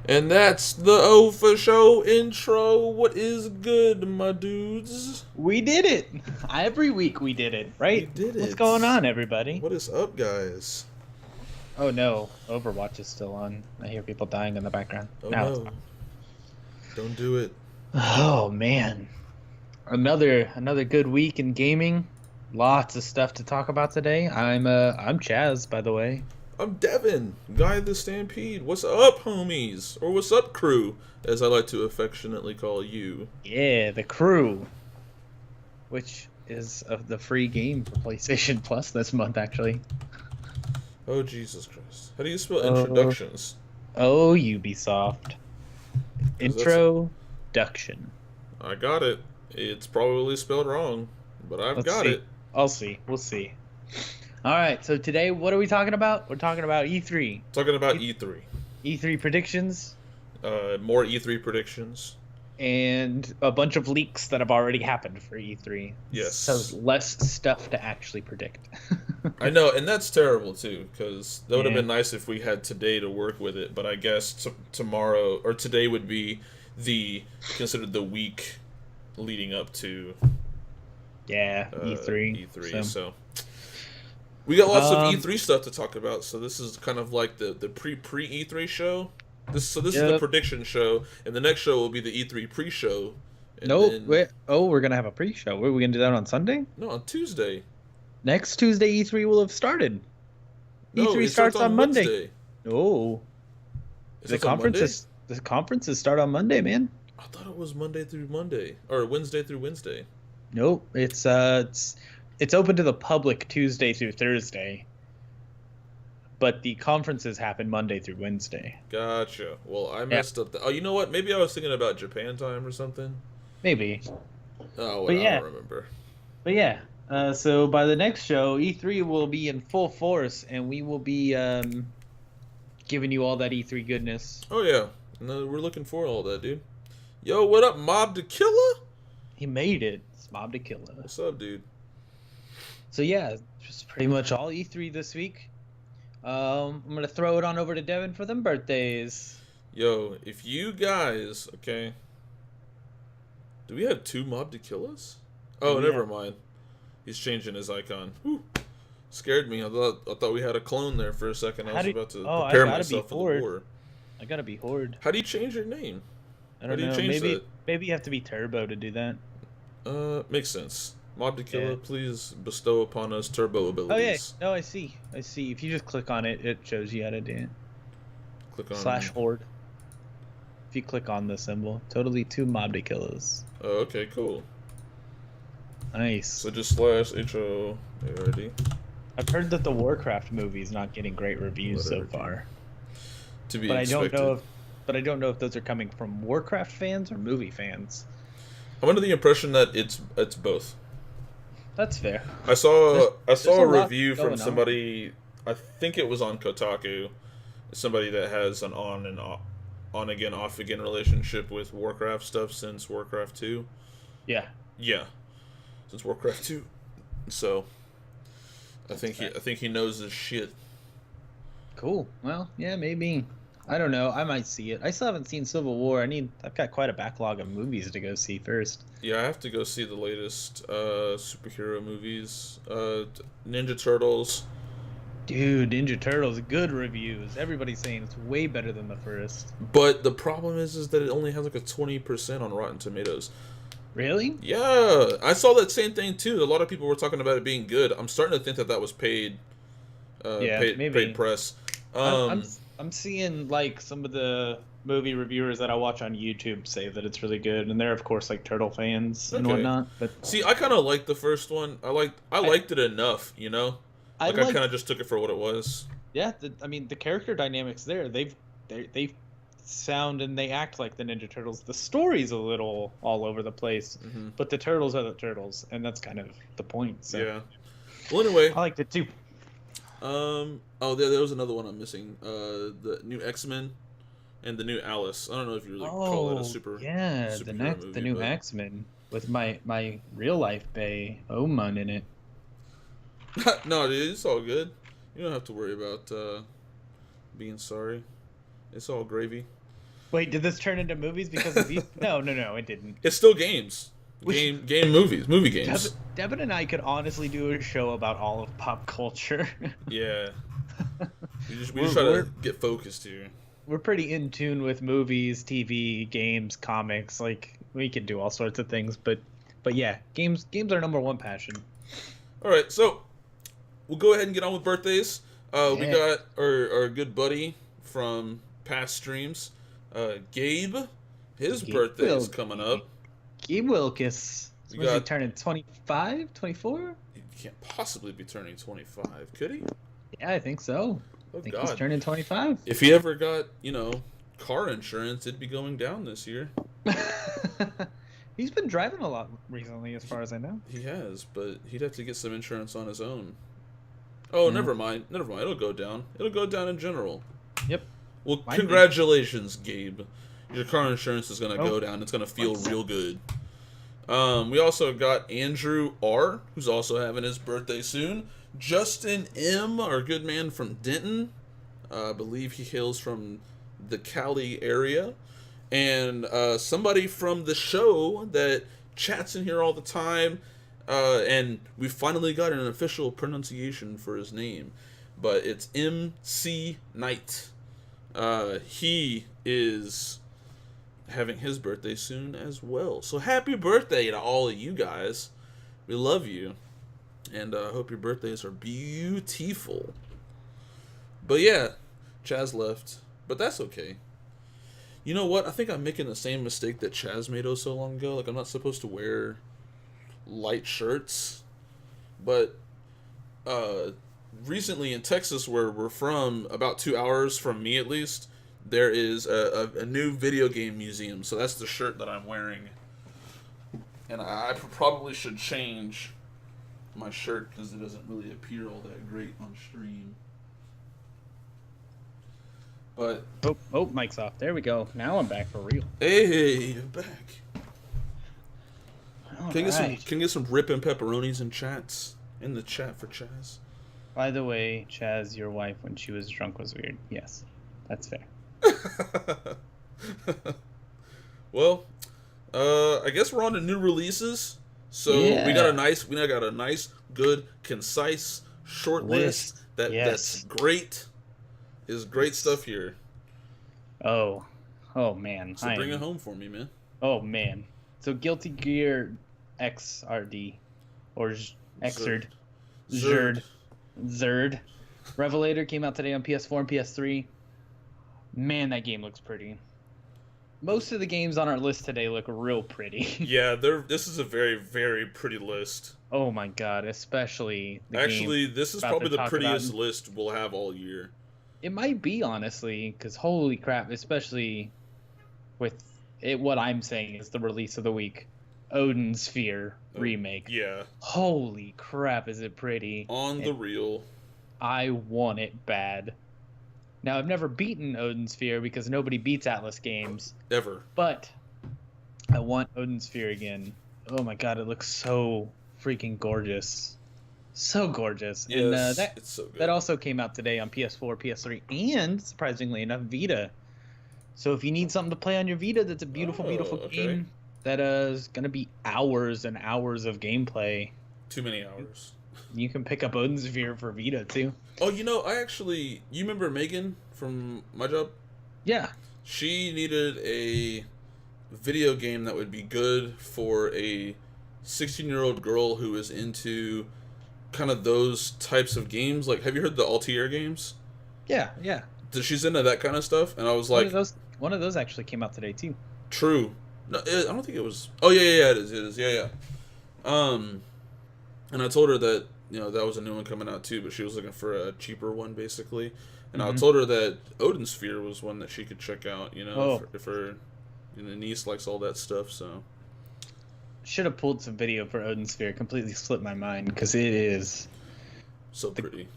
And that's the O for show intro. What is good, my dudes? We did it! Every week we did it, We right? did What's going it. on, everybody? What is up, guys? Oh no, Overwatch is still on. I hear people dying in the background. Oh Now it's no. Don't do it. Oh man. Another good week in gaming. Lots of stuff to talk about today. I'm Chaz, by the way. I'm Devin, Guy of the Stampede. What's up, homies? Or what's up, crew, as I like to affectionately call you. Yeah, the crew. Which is the free game for PlayStation Plus this month actually. Oh, Jesus Christ. How do you spell Oh, introductions? oh Ubisoft. 'Cause that's... Introduction. I got it. It's probably spelled wrong, but I've Let's got see. it. I'll see. We'll see. All right. So today, what are we talking about? We're talking about E3. Talking about E3. E3 predictions More E3 predictions. and a bunch of leaks that have already happened for E3. Yes. So less stuff to actually predict. I know, and that's terrible too, because that would have Yeah. been nice if we had today to work with it. But I guess tomorrow or today would be considered the week leading up to Yeah, E3. E3. So we got lots of Um, E3 stuff to talk about. So this is kind of like the pre E3 show. This is the Yep. prediction show, and the next show will be the E3 pre show. Nope. Wait. Oh, we're gonna have a pre-show. Are we gonna do that on Sunday? No, on Tuesday. Next Tuesday, E3 will have started. No, E3 it starts on Monday. Wednesday. Oh, It the starts on Monday? conferences start on Monday, man. I thought it was Monday through Monday or Wednesday through Wednesday. Nope, it's open to the public Tuesday through Thursday, but the conferences happen Monday through Wednesday. Gotcha. Well, I Yeah, messed up. Oh, you know what? Maybe I was thinking about Japan time or something. maybe. Oh, well, But I yeah, don't remember. but yeah. So by the next show, E3 will be in full force, and we will be giving you all that E3 goodness. Oh yeah, no, we're looking for all that, dude. Yo, what up, Mob to Killer? He made it. It's Mob to Kill Us. What's up, dude? So yeah, just pretty much all E3 this week. I'm gonna throw it on over to Devin for them birthdays. Yo, if you guys, okay, do we have two Mob to Kill Us? Oh, Yeah. never mind. He's changing his icon. Whew. Scared me. I thought we had a clone there for a second. I was about to Oh, I prepare gotta be myself for the Horde. war. I gotta be Horde. How do you change your name? I How don't do you know. change that? Maybe you have to be Turbo to do that. Makes sense. Mob to Killer, Yeah. please bestow upon us turbo Oh yeah. abilities. No, I see. I see. If you just click on it, it shows you how to do it. Click on Slash Horde. If you click on the symbol, totally two mob to killers. Oh, okay, cool. Nice. So just slash HO ARD. I've heard that the Warcraft movie is not getting great reviews so Whatever. far, To be but expected. I don't know if those are coming from Warcraft fans or movie fans. I'm under the impression that it's both. That's fair. I saw There's a a lot review going from on. somebody. I think it was on Kotaku. Somebody that has an on again, off again relationship with Warcraft stuff since Warcraft 2. Yeah. Yeah, since Warcraft 2. So I think he knows his shit. Cool. Well, yeah, maybe. I don't know. I might see it. I still haven't seen Civil War. I've got quite a backlog of movies to go see first. Yeah, I have to go see the latest superhero movies. Ninja Turtles. Dude, Ninja Turtles, good reviews. Everybody's saying it's way better than the first. But the problem is that it only has like a 20% on Rotten Tomatoes. Really? Yeah, I saw that same thing too. A lot of people were talking about it being good. I'm starting to think that was paid. Yeah, maybe. Paid press. I'm seeing like some of the movie reviewers that I watch on YouTube say that it's really good, and they're of course like Turtle fans and Okay. whatnot. But See, I kind of liked the first one. I liked it enough, you know. I I like, kind of just took it for what it was. yeah. I mean, the character dynamics there, they sound and they act like the Ninja Turtles. The story's a little all over the place, Hmm. but the turtles are the turtles, and that's kind of the point. So Yeah. Well, anyway, I liked it too. Oh, there was another one I'm missing. The new X-Men and the new Alice. I don't know if you really call that a super. yeah, superhero the movie, new but- X-Men with my real life bae Oman in it. No, dude, it's all good. You don't have to worry about being sorry. It's all gravy. Wait, did this turn into movies because of these? No, no, no, it didn't. It's still games. We, Game movies. Movie games. Devin and I could honestly do a show about all of pop culture. Yeah. We We're, just try we're to get focused here. we're pretty in tune with movies, TV, games, comics. Like we can do all sorts of things, but yeah, games are number one passion. All right, so we'll go ahead and get on with birthdays. We Yeah. got our good buddy from past streams, Gabe. His Gabe birthday is Wilkie. coming up. Gabe Wilkes. We Was he got- turning 25, 24? He can't possibly be turning 25, could he? Yeah, I think so. Oh I think he's God! turning 25. If he ever got car insurance, it'd be going down this year. He's been driving a lot recently, as far as I know. He has, but he'd have to get some insurance on his own. Oh, Yeah. never mind. Never mind. It'll go down. It'll go down in general. Yep. Well, Might be. congratulations, Gabe. Your car insurance is gonna Oh. go down. It's gonna feel What's real good. We also got Andrew R, who's also having his birthday soon. Justin M, our good man from Denton. I believe he hails from the Cali area. And somebody from the show that chats in here all the time. And we finally got an official pronunciation for his name. But it's MC Knight. He is having his birthday soon as well. So happy birthday to all of you guys. We love you. And I hope your birthdays are beautiful. But yeah, Chaz left. But that's okay. You know what? I think I'm making the same mistake that Chaz made so long ago. Like, I'm not supposed to wear light shirts. But recently in Texas, where we're from, about 2 hours from me at least, there is a new video game museum. So that's the shirt that I'm wearing. And I probably should change my shirt because it doesn't really appear all that great on stream. But Oh, mic's off. There we go. Now I'm back for real. hey, you're back. All Can right. I get some ripping pepperonis in chats? In the chat for Chaz. By the way, Chaz, your wife when she was drunk was weird. Yes, that's fair. Well, I guess we're on to new releases. So we Yeah. got a nice, good, concise, short list List. that's Yes. great. Is great stuff here. Oh man. So bring it home for me, man. Oh man. So Guilty Gear XRD or Xrd. Zerd. Revelator came out today on PS4 and PS3. Man, that game looks pretty. Most of the games on our list today look real pretty. Yeah, this is a very, very pretty list. Oh my god, especially the game. Actually, this is about probably to the talk prettiest about. list we'll have all year. It might be, honestly, because holy crap, especially with it, what I'm saying is the release of the week, Odin Sphere remake. Yeah, Holy crap, is it pretty? on the reel. I want it bad. Now, I've never beaten Odin Sphere because nobody beats Atlas games, Ever. but I want Odin Sphere again. Oh my god, it looks so freaking gorgeous. So gorgeous. Yes, And it's so good. that also came out today on PS4, PS3, and surprisingly enough, Vita. So if you need something to play on your Vita, that's a beautiful, beautiful okay. game. That is gonna be hours and hours of gameplay. Too many hours. You can pick up Odin Sphere for Vita too. Oh, you remember Megan from my job? Yeah. She needed a video game that would be good for a 16-year-old girl who is into kind of those types of games. Like, have you heard the Altair games? Yeah. She's into that kind of stuff, and I was One like, of those actually came out today too. true. No, I don't think it was. Oh yeah, it is. Yeah. And I told her that that was a new one coming out too, but she was looking for a cheaper one basically. And I Mhm. told her that Odin Sphere was one that she could check out. Oh. If her niece likes all that stuff. So Should have pulled some video for Odin Sphere. Completely slipped my mind because it is pretty.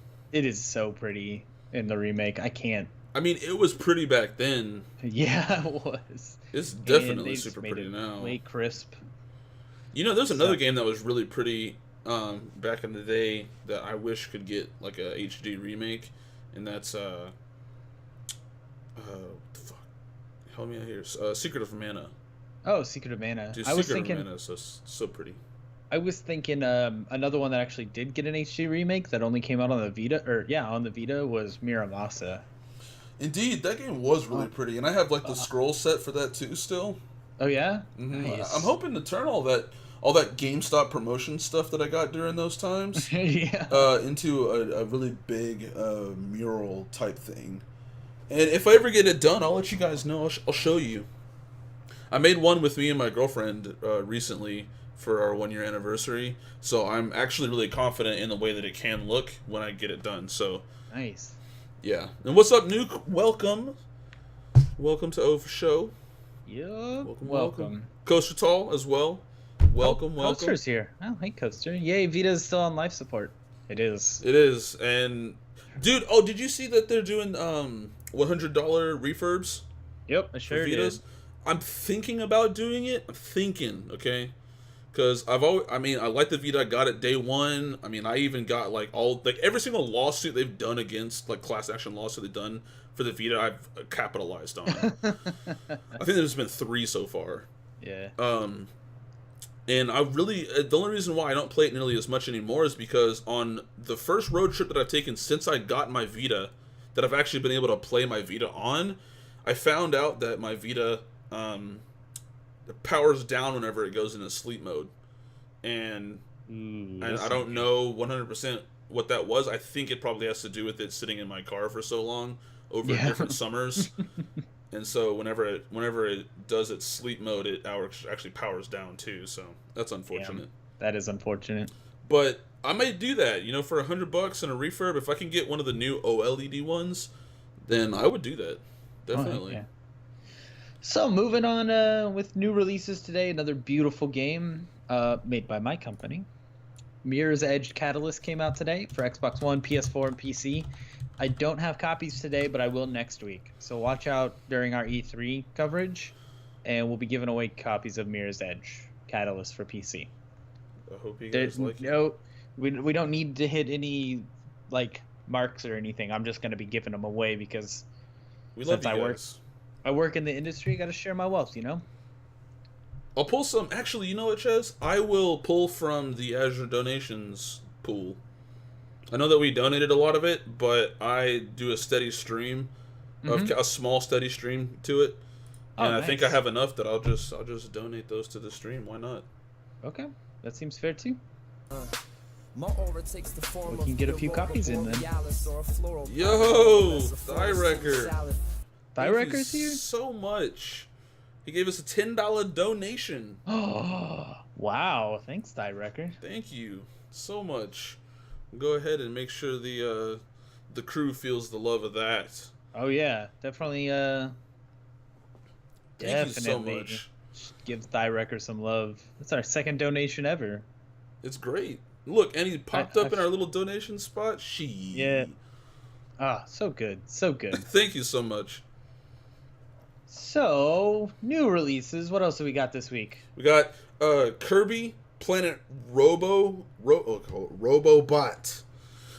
so pretty in the remake. I can't. I mean, it was pretty back then. Yeah, it was. It's And definitely they just super made pretty it now. way crisp. There's another So- game that was really pretty back in the day that I wish could get like a HD remake, and that's what the fuck? help me out here. Secret of Mana. Oh, Secret of Mana. Dude, I was Secret thinking. of Mana is so pretty. I was thinking another one that actually did get an HD remake that only came out on the Vita, or yeah, on the Vita was Miramasa. Indeed, that game was really pretty, and I have like the scroll set for that too still. Oh yeah, Nice. I'm hoping to turn all that GameStop promotion stuff that I got during those times yeah. into a really big mural type thing. And if I ever get it done, I'll let you guys know. I'll show you. I made one with me and my girlfriend recently for our 1 year anniversary, so I'm actually really confident in the way that it can look when I get it done. So Nice. yeah. And what's up, Nuke? Welcome to O for Show. Yup. Welcome. Coaster Tall as well. Welcome. Coaster's here. Oh, hey, Coaster. Yay, Vita's still on life support. It is. It is. And dude, did you see that they're doing $100 refurbs? Yep, I sure did. Vitas? I'm thinking about doing it. Okay? Because I like the Vita. I got it day one. I mean, I even got every single lawsuit they've done against, like class action lawsuit they've done for the Vita, I've capitalized on. I think there's been 3 so far. Yeah. And I really, the only reason why I don't play it nearly as much anymore is because on the first road trip that I've taken since I got my Vita, that I've actually been able to play my Vita on, I found out that my Vita powers down whenever it goes into sleep mode. And I don't know 100% what that was. I think it probably has to do with it sitting in my car for so long over different summers. And so whenever it does its sleep mode, it actually powers down too. So that's unfortunate. Yeah, that is unfortunate. But I might do that, for $100 and a refurb. If I can get one of the new OLED ones, then I would do that. Definitely. Oh, yeah. So moving on with new releases today, another beautiful game made by my company. Mirror's Edge Catalyst came out today for Xbox One, PS4, and PC. I don't have copies today, but I will next week. So watch out during our E3 coverage, and we'll be giving away copies of Mirror's Edge Catalyst for PC. I hope you guys like it. No, we don't need to hit any marks or anything. I'm just going to be giving them away because we love you guys. I work in the industry. Got to share my wealth, I'll pull some. Actually, you know what, Ches? I will pull from the Azure donations pool. I know that we donated a lot of it, but I do a steady stream, a small steady stream to it, and I think I have enough that I'll just donate those to the stream. Why not? Okay, that seems fair too. We can get a few copies in then. Yo, Thyrewrecker. Thyrewrecker's here? So much. He gave us a $10 donation. Oh, wow. Thanks, Thyrewrecker. Thank you so much. Go ahead and make sure the crew feels the love of that. Oh yeah, definitely. Thank you so much. Give Thyrewrecker some love. That's our second donation ever. It's great. Look, and he popped up in our little donation spot. Yeah. Ah, so good, so good. Thank you so much. So, new releases. What else do we got this week? We got Kirby Planet Robobot.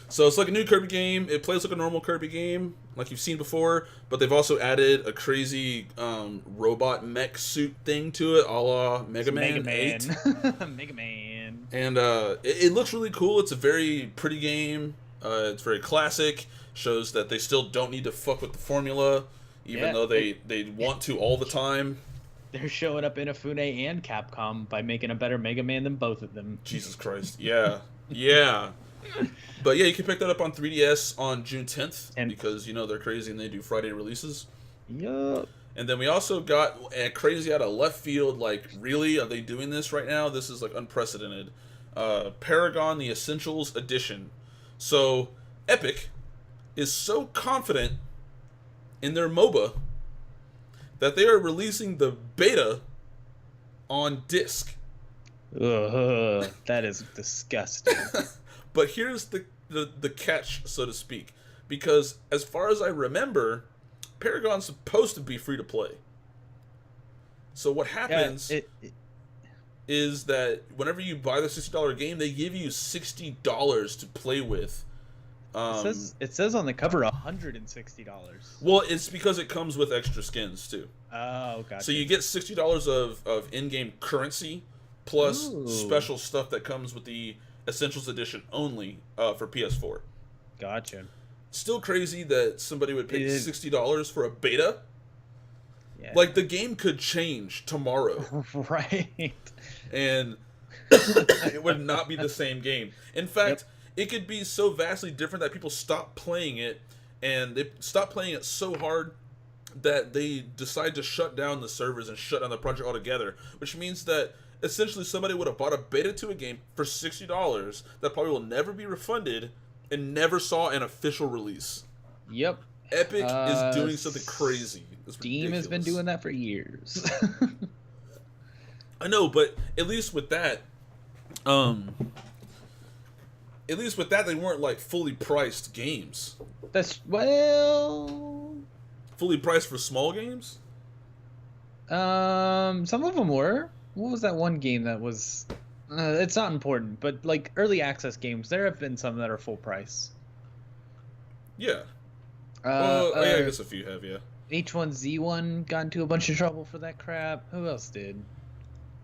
So it's like a new Kirby game. It plays like a normal Kirby game, like you've seen before, but they've also added a crazy robot mech suit thing to it, a la Mega Man 8. Mega Man. And it looks really cool. It's a very pretty game. It's very classic. Shows that they still don't need to fuck with the formula, even though they want to all the time. They're showing up Inafune and Capcom by making a better Mega Man than both of them. Jesus Christ. Yeah. Yeah. But yeah, you can pick that up on 3DS on June 10th because, they're crazy and they do Friday releases. Yup. And then we also got crazy out of left field, really? Are they doing this right now? This is, unprecedented. Paragon the Essentials Edition. So, Epic is so confident in their MOBA that they are releasing the beta on disc. Ugh, that is disgusting. But here's the catch, so to speak. Because as far as I remember, Paragon's supposed to be free to play. So what happens is that whenever you buy the $60 game, they give you $60 to play with It says on the cover $160. Well, it's because it comes with extra skins too. Oh, gotcha. So you get $60 of in-game currency plus Ooh. special stuff that comes with the Essentials Edition only for PS4. Gotcha. Still crazy that somebody would pay It is- $60 for a beta. Yeah. Like, the game could change tomorrow, Right. and it would not be the same game. In fact, it could be so vastly different that people stop playing it, and they stop playing it so hard that they decide to shut down the servers and shut down the project altogether, which means that essentially somebody would have bought a beta to a game for $60 that probably will never be refunded and never saw an official release. Yep. Epic is doing something crazy. It's Steam has been ridiculous. doing that for years. I know, but at least with that, they weren't like fully priced games. Fully priced for small games? Some of them were. What was that one game that was? It's not important, but like early access games, there have been some that are full price. Yeah. Uh, Yeah, I guess a few have, yeah. H1Z1 got into a bunch of trouble for that crap. Who else did?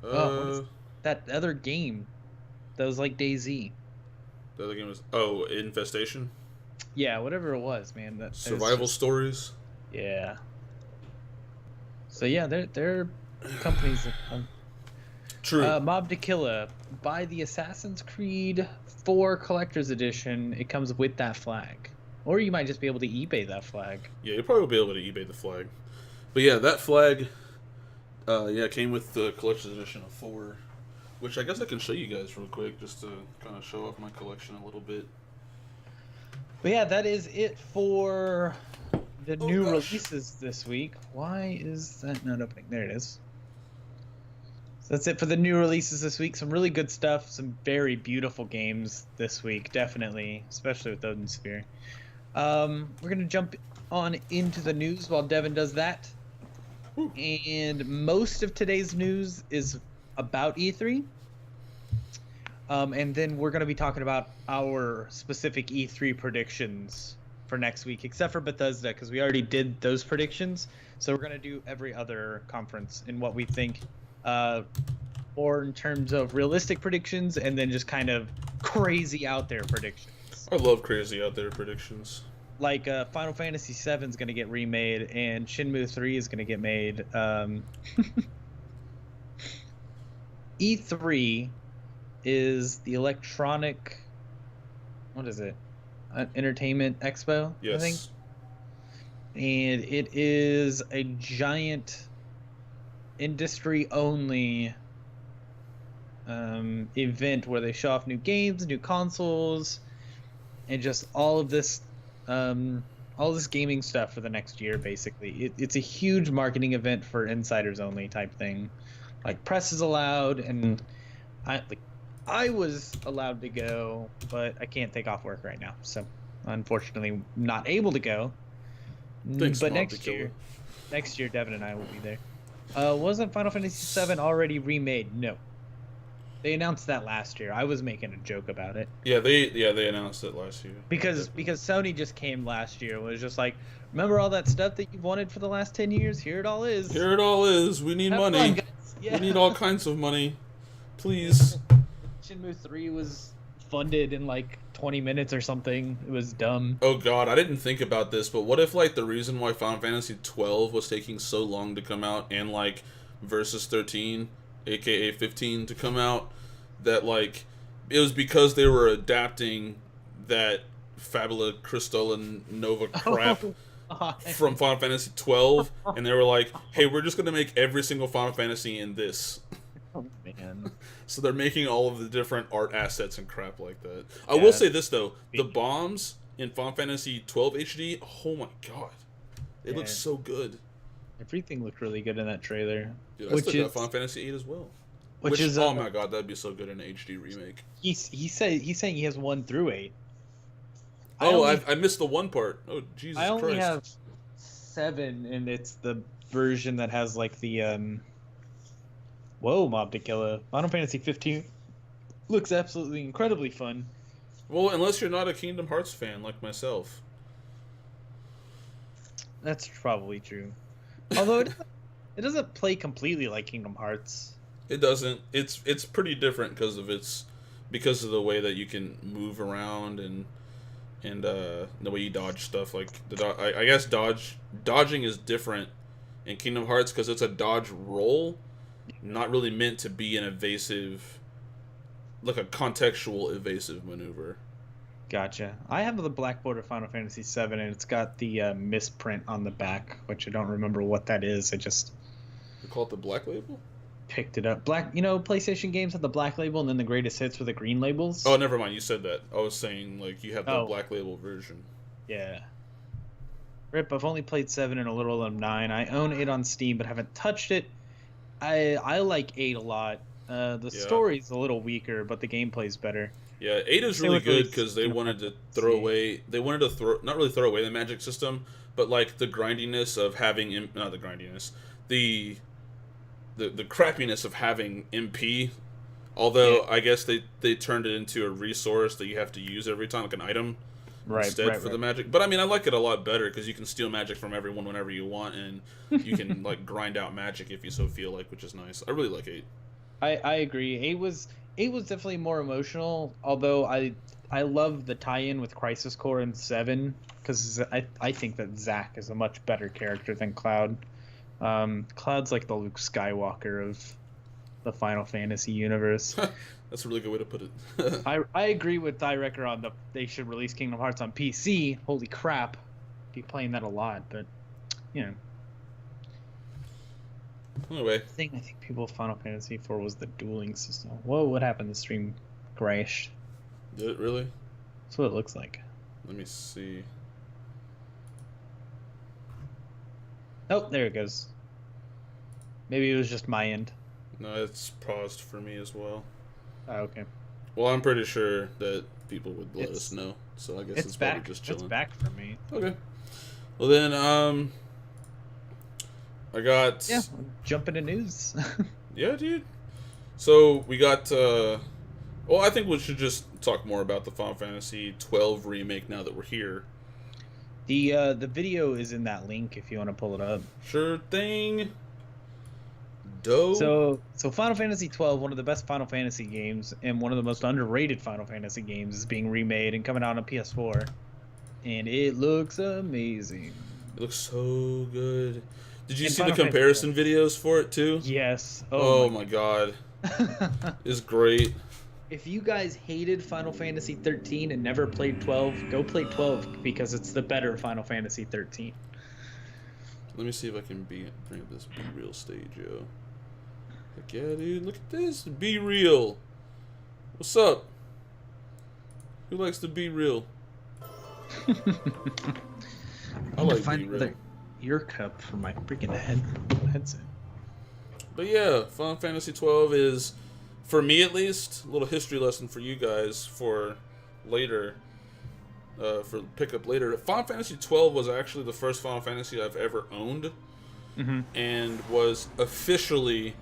What is that other game that was like DayZ? The other game was Infestation, Yeah, whatever it was, man. That Survival just, Stories. Yeah. So yeah, they're companies that. True. Mob to Killa. Buy the Assassin's Creed 4 Collector's Edition. It comes with that flag. Or you might just be able to eBay that flag. Yeah, you'll probably be able to eBay the flag. But yeah, that flag, came with the collector's edition of 4, which I guess I can show you guys real quick just to kind of show off my collection a little bit. But yeah, that is it for the new gosh. releases this week. Why is that not opening? There it is. So that's it for the new releases this week. Some really good stuff. Some very beautiful games this week, definitely, especially with Odin Sphere. We're going to jump on into the news while Devin does that. And most of today's news is about E3. And then we're going to be talking about our specific E3 predictions for next week, except for Bethesda, because we already did those predictions. So we're going to do every other conference and what we think, or in terms of realistic predictions, and then just kind of crazy out there predictions. I love crazy out there predictions. Like Final Fantasy VII is going to get remade, and Shenmue 3 is going to get made. E3 is the electronic, what is it? Entertainment Expo, Yes. I think. And it is a giant industry-only event where they show off new games, new consoles, and just all this gaming stuff for the next year. Basically, it's a huge marketing event for insiders only type thing. Like, press is allowed, and I was allowed to go, but I can't take off work right now, so unfortunately not able to go. Thanks, But Mob next Tequila. year, Devin and I will be there. Wasn't Final Fantasy VII already remade? No. They announced that last year. I was making a joke about it. Yeah, they announced it last year. Because Sony just came last year and was just like, remember all that stuff that you've wanted for the last 10 years? Here it all is. Here it all is. We need Have money. fun, guys. Yeah. We need all kinds of money. Please. Shenmue 3 was funded in like 20 minutes or something. It was dumb. Oh god, I didn't think about this, but what if like the reason why Final Fantasy 12 was taking so long to come out and like Versus 13, aka 15 to come out, that like it was because they were adapting that Fabula Crystal and Nova crap from Final Fantasy 12, and they were like, hey, we're just gonna make every single Final Fantasy in this. Oh, man. So they're making all of the different art assets and crap like that. I Yeah. will say this though, the bombs in Final Fantasy 12 HD, oh my god, it looks Yeah. so good. Everything looked really good in that trailer. Dude, I Which still got is- Final Fantasy 8 as well. Which is oh my god, that'd be so good in an HD remake. he's saying he has 1 through 8. I missed the one part. Oh Jesus I only Christ! have 7, and it's the version that has like the Whoa, Mob to Killa. Final Fantasy 15 looks absolutely incredibly fun. Well, unless you're not a Kingdom Hearts fan like myself. That's probably true. Although it doesn't play completely like Kingdom Hearts. It doesn't. It's pretty different because of the way that you can move around and the way you dodge stuff. Like I guess dodging is different in Kingdom Hearts because it's a dodge roll, not really meant to be an evasive, like a contextual evasive maneuver. Gotcha. I have the Black Border Final Fantasy VII, and it's got the misprint on the back, which I don't remember what that is. I just You call it the Black Label? picked it up. PlayStation games have the black label, and then the greatest hits were the green labels. Oh, never mind. You said that. I was saying like you have the Oh. Black Label version. Yeah. Rip, I've only played 7 and a little of 9. I own 8 on Steam, but haven't touched it. I like 8 a lot. The Yeah. story's a little weaker, but the gameplay's better. Yeah, 8 is Same really with good release because they Kingdom wanted to Hearts. throw away. They wanted to not really throw away the magic system, but like the grindiness of having not the grindiness, the crappiness of having MP. Although Yeah. I guess they turned it into a resource that you have to use every time, like an item instead for the magic. But I mean, I like it a lot better because you can steal magic from everyone whenever you want, and you can like grind out magic if you so feel like, which is nice. I really like 8. I agree. 8 was definitely more emotional, although I love the tie-in with Crisis Core and 7 because I think that Zack is a much better character than Cloud. Cloud's like the Luke Skywalker of the Final Fantasy universe. That's a really good way to put it. I agree with Director on they should release Kingdom Hearts on PC. Holy crap, be playing that a lot, but you know. Anyway, I think people with Final Fantasy 4 was the dueling system. Whoa, what happened? The stream crashed. did it really? That's what it looks like. Let me see. Oh, there it goes. Maybe it was just my end. No, it's paused for me as well. Oh, okay. Well, I'm pretty sure that people would let It's- us know, so I guess It's it's back. probably just chilling. It's back for me. Okay. Well then, I got Yeah. Jump into news. yeah, dude. So we got well, I think we should just talk more about the Final Fantasy 12 remake now that we're here. The video is in that link if you want to pull it up. Sure thing. Dope. So Final Fantasy 12, one of the best Final Fantasy games and one of the most underrated Final Fantasy games, is being remade and coming out on PS4, and it looks amazing. It looks so good. Did you And see the Final Fantasy comparison videos for it too? Yes. Oh my god. It's great. If you guys hated Final Fantasy 13 and never played 12, go play 12 because it's the better Final Fantasy 13. Let me see if I can bring up this Be Real stage, yo. Heck yeah, dude. Look at this. Be Real. What's up? Who likes to be real? I like Be Real. Ear cup for my freaking headset. But yeah, Final Fantasy 12 is, for me at least, a little history lesson for you guys for later. For pickup later. Final Fantasy 12 was actually the first Final Fantasy I've ever owned, and was officially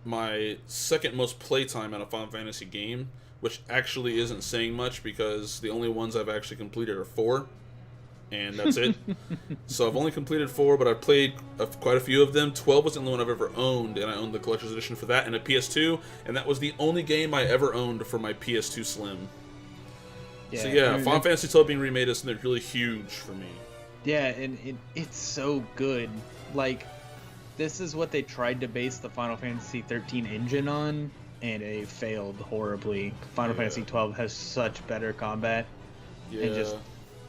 my second most playtime at a Final Fantasy game, which actually isn't saying much because the only ones I've actually completed are 4, and that's it. So I've only completed 4, but I've played quite a few of them. 12 was the only one I've ever owned, and I owned the collector's edition for that and a PS2, and that was the only game I ever owned for my PS2 Slim. So yeah, Final Fantasy 12 being remade is something really huge for me. Yeah, and it's so good. Like, this is what they tried to base the Final Fantasy 13 engine on, and it failed horribly. Final Fantasy 12 has such better combat. Yeah.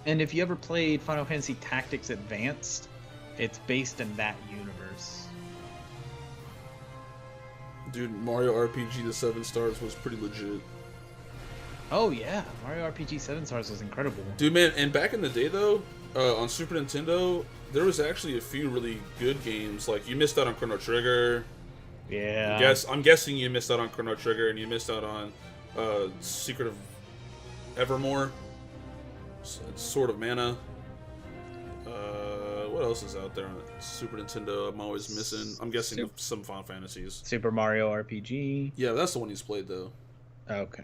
And if you ever played Final Fantasy Tactics Advanced, it's based in that universe. Dude, Mario RPG The 7 Stars was pretty legit. Oh yeah, Mario RPG 7 Stars was incredible. Dude, man, and back in the day, though, on Super Nintendo, there was actually a few really good games. Like, you missed out on Chrono Trigger. Yeah. I'm guessing you missed out on Chrono Trigger, and you missed out on Secret of Evermore, Sword of Mana. What else is out there on Super Nintendo? I'm always missing. I'm guessing some Final Fantasies. Super Mario RPG. Yeah, that's the one he's played, though. Okay.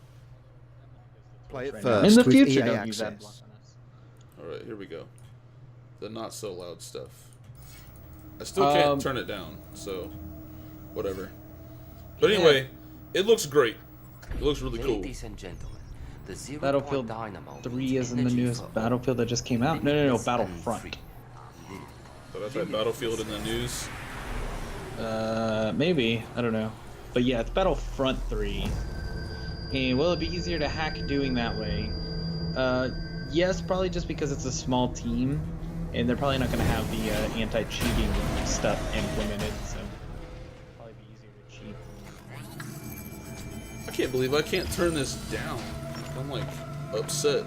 Play it right first now. In the with future, EA don't use ad access. block on us. All right, here we go. The not so loud stuff. I still can't turn it down, so whatever. But anyway, it looks great. It looks really cool. Ladies and gentlemen, the Zero Battlefield Point Dynamo 3 isn't the energy newest for Battlefield that just came out. No, limitless Battlefront. and free. But I've had Battlefield in the news. Maybe. I don't know. But yeah, it's Battlefront 3. And will it be easier to hack doing that way? Yes, probably just because it's a small team. And they're probably not going to have the anti-cheating stuff implemented, so probably be easier to cheat. I can't believe I can't turn this down. I'm like upset.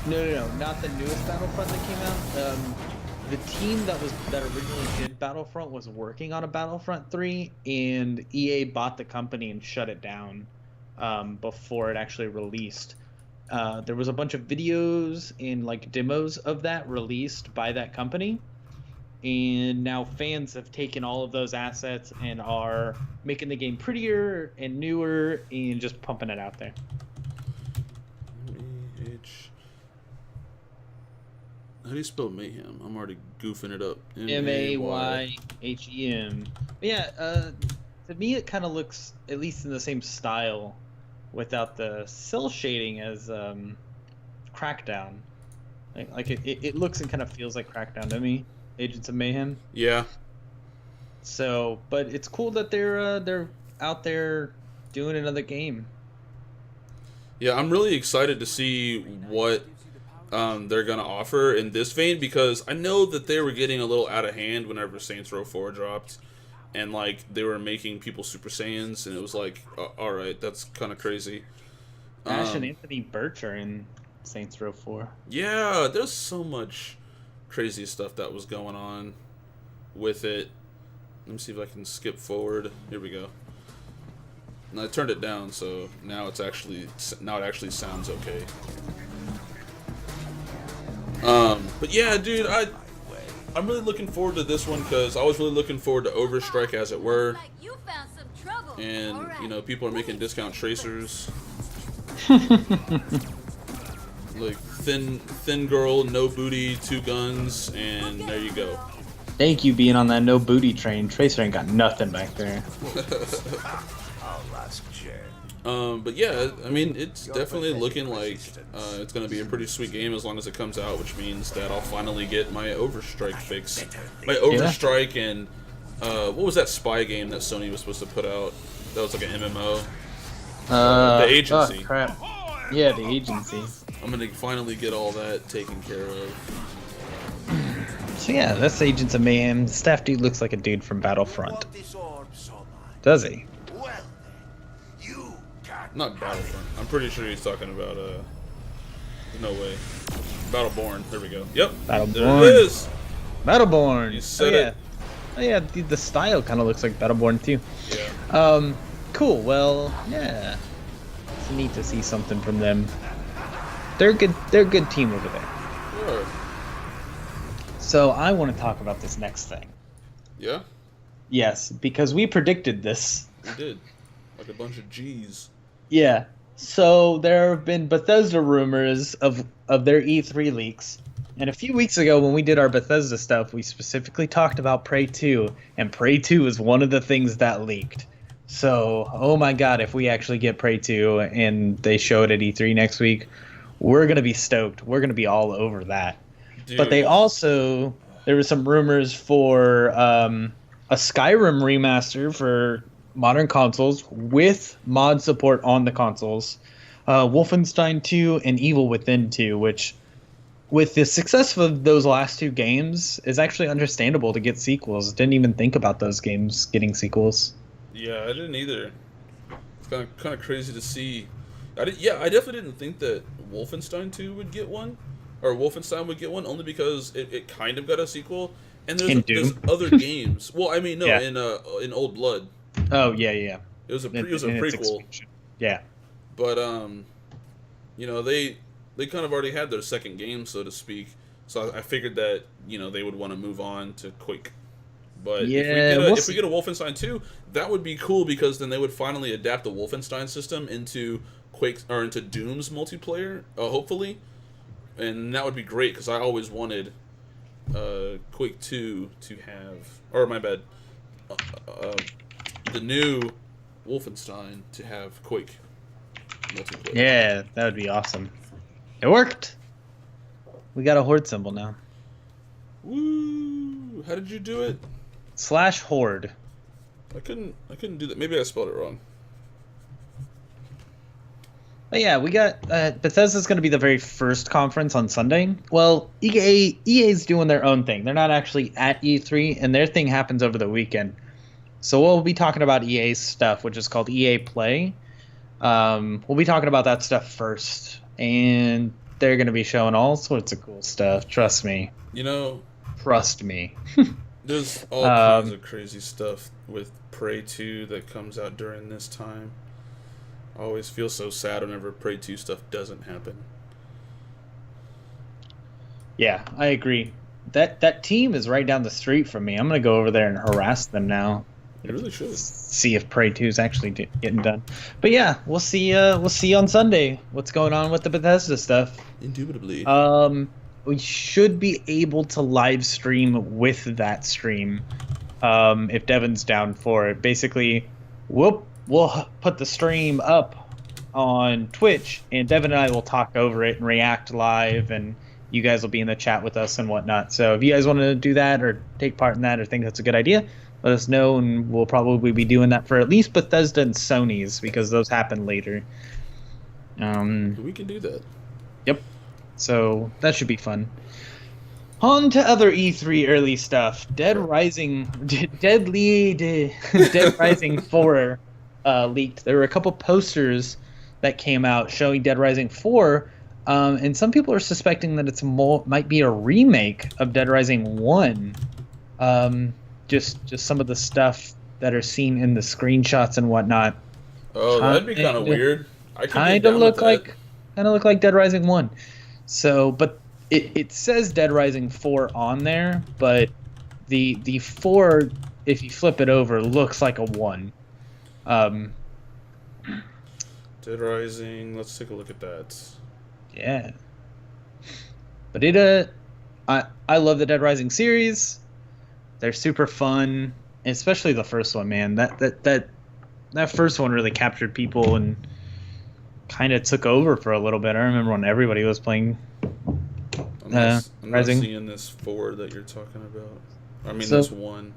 No, not the newest Battlefront that came out. The team that originally did Battlefront was working on a Battlefront 3, and EA bought the company and shut it down before it actually released. There was a bunch of videos and like demos of that released by that company, and now fans have taken all of those assets and are making the game prettier and newer and just pumping it out there. How do you spell mayhem? I'm already goofing it up. Mayhem. Yeah, to me it kind of looks at least in the same style without the cell shading as Crackdown. Like it looks and kind of feels like Crackdown to me, Agents of Mayhem. Yeah. So, but it's cool that they're out there doing another game. Yeah, I'm really excited to see what they're gonna offer in this vein, because I know that they were getting a little out of hand whenever Saints Row 4 dropped, and like they were making people Super Saiyans, and it was like, all right, that's kind of crazy. Ash and Anthony Birch are in Saints Row 4. Yeah, there's so much crazy stuff that was going on with it. Let me see if I can skip forward. Here we go. And I turned it down, so now it actually sounds okay. But yeah, dude, I'm really looking forward to this one, because I was really looking forward to Overstrike, as it were. And, you know, people are making discount tracers. Like, thin girl, no booty, 2 guns, and there you go. Thank you being on that no booty train. Tracer ain't got nothing back there. But yeah, I mean, it's definitely looking like it's going to be a pretty sweet game as long as it comes out, which means that I'll finally get my Overstrike fix. My Overstrike and, what was that spy game that Sony was supposed to put out? That was like an MMO? The Agency. Oh, crap. Yeah, the Agency. I'm going to finally get all that taken care of. So yeah, that's Agents of Mayhem. The staff dude looks like a dude from Battlefront. Does he? Not Battlefront. I'm pretty sure he's talking about, no way. Battleborn. There we go. Yep. Battleborn. There it is. Battleborn. You said it. Oh yeah, the style kind of looks like Battleborn too. Yeah. Cool. Well, yeah. It's neat to see something from them. They're good. They're a good team over there. Sure. So I want to talk about this next thing. Yeah? Yes, because we predicted this. We did. Like a bunch of G's. Yeah. So there have been Bethesda rumors of their E3 leaks. And a few weeks ago when we did our Bethesda stuff, we specifically talked about Prey 2, and Prey 2 is one of the things that leaked. So, oh my god, if we actually get Prey 2 and they show it at E3 next week, we're going to be stoked. We're going to be all over that. Dude. But there were some rumors for a Skyrim remaster for modern consoles with mod support on the consoles, Wolfenstein 2 and Evil Within 2, which, with the success of those last 2 games, is actually understandable to get sequels. Didn't even think about those games getting sequels. Yeah, I didn't either. It's kind of crazy to see. I definitely didn't think that Wolfenstein 2 would get one, or Wolfenstein would get one, only because it kind of got a sequel. And there's other games. Well, I mean, no, Yeah. in Old Blood. Oh yeah. It was a In its prequel. expansion. Yeah. But you know, they kind of already had their second game, so to speak. So I figured that, you know, they would want to move on to Quake But Yeah, if we get a Wolfenstein 2, that would be cool because then they would finally adapt the Wolfenstein system into Quake or into Doom's multiplayer, hopefully, and that would be great because I always wanted Quake 2 to have, or my bad, the new Wolfenstein to have Quake multiplayer. Yeah, that would be awesome. It worked. We got a horde symbol now. Woo! How did you do it? /horde. I couldn't do that. Maybe I spelled it wrong. But yeah, we got Bethesda's going to be the very first conference on Sunday. Well, EA's doing their own thing. They're not actually at E3, and their thing happens over the weekend. So we'll be talking about EA's stuff, which is called EA Play. We'll be talking about that stuff first, and they're going to be showing all sorts of cool stuff. Trust me. You know, Trust me. there's all kinds of crazy stuff with Prey 2 that comes out during this time. I always feel so sad whenever Prey 2 stuff doesn't happen. Yeah, I agree. That team is right down the street from me. I'm going to go over there and harass them now. It really should. See if Prey 2 is actually getting done. But yeah, we'll see on Sunday what's going on with the Bethesda stuff. Indubitably. We should be able to live stream with that stream if Devin's down for it. Basically, we'll put the stream up on Twitch, and Devin and I will talk over it and react live, and you guys will be in the chat with us and whatnot. So if you guys want to do that or take part in that or think that's a good idea, let us know, and we'll probably be doing that for at least Bethesda and Sony's because those happen later. We can do that. Yep. So that should be fun. On to other E3 early stuff. Dead Rising 4 leaked. There were a couple posters that came out showing Dead Rising 4, and some people are suspecting that it's might be a remake of Dead Rising 1. Just some of the stuff that are seen in the screenshots and whatnot. Oh, that'd be kind of weird. Kind of look like Dead Rising 1. So, but it says Dead Rising 4 on there, but the 4, if you flip it over, looks like a 1. Dead Rising. Let's take a look at that. Yeah. But I love the Dead Rising series. They're super fun, especially the first one, man. That first one really captured people and kind of took over for a little bit. I remember when everybody was playing I'm not Rising. seeing this 4 that you're talking about. I mean, So- this 1.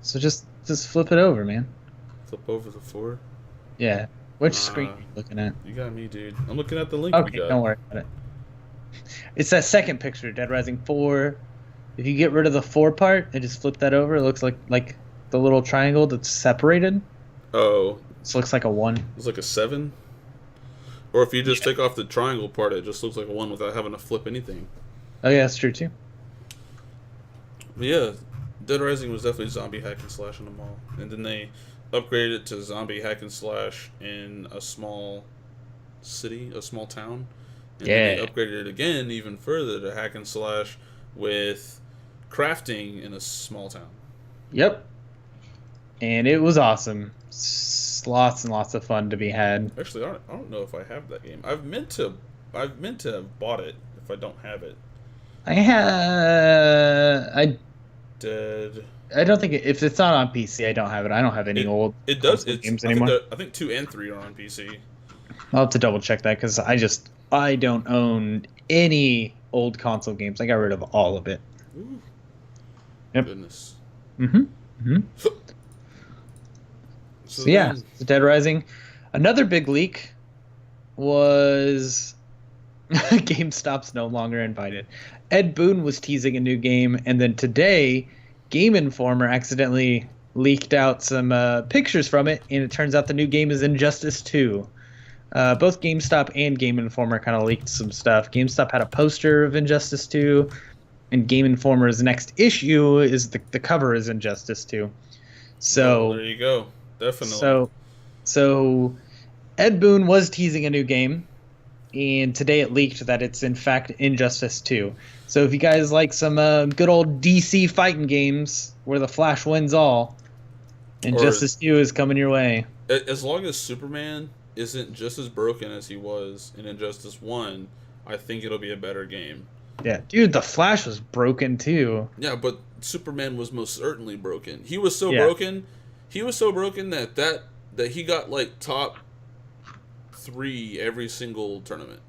So just flip it over, man. Flip over the 4. Yeah. Which screen are you looking at? You got me, dude. I'm looking at the link we Okay, got. don't worry about it. It's that second picture, Dead Rising 4. If you get rid of the 4 part and just flip that over, it looks like the little triangle that's separated. Oh, This looks like a 1. it's like a 7? Or if you just take off the triangle part, it just looks like a 1 without having to flip anything. Oh yeah, that's true too. But yeah, Dead Rising was definitely zombie hack and slash in the mall. And then they upgraded it to zombie hack and slash in a small city, a small town. And then they upgraded it again even further to hack and slash with crafting in a small town. Yep. And it was awesome. Lots and lots of fun to be had. Actually, I don't know if I have that game. I've meant to have bought it if I don't have it. I don't think if it's not on PC, I don't have it. I don't have any old It does. console It's games anymore. I think 2 and 3 are on PC. I'll have to double check that because I don't own any old console games. I got rid of all of it. Ooh. Yep. Goodness. So yeah, the Dead Rising. Another big leak was GameStop's no longer invited. Ed Boon was teasing a new game, and then today, Game Informer accidentally leaked out some pictures from it, and it turns out the new game is Injustice 2. Both GameStop and Game Informer kind of leaked some stuff. GameStop had a poster of Injustice 2, and Game Informer's next issue is the cover is Injustice 2. So there you go. Definitely. So Ed Boon was teasing a new game, and today it leaked that it's in fact Injustice 2. So if you guys like some good old DC fighting games, where the Flash wins all. Injustice 2 is coming your way. As long as Superman isn't just as broken as he was in Injustice 1, I think it'll be a better game. Yeah, dude, the Flash was broken too. Yeah, but Superman was most certainly broken. He was so Yeah. broken. He was so broken that he got like top 3 every single tournament.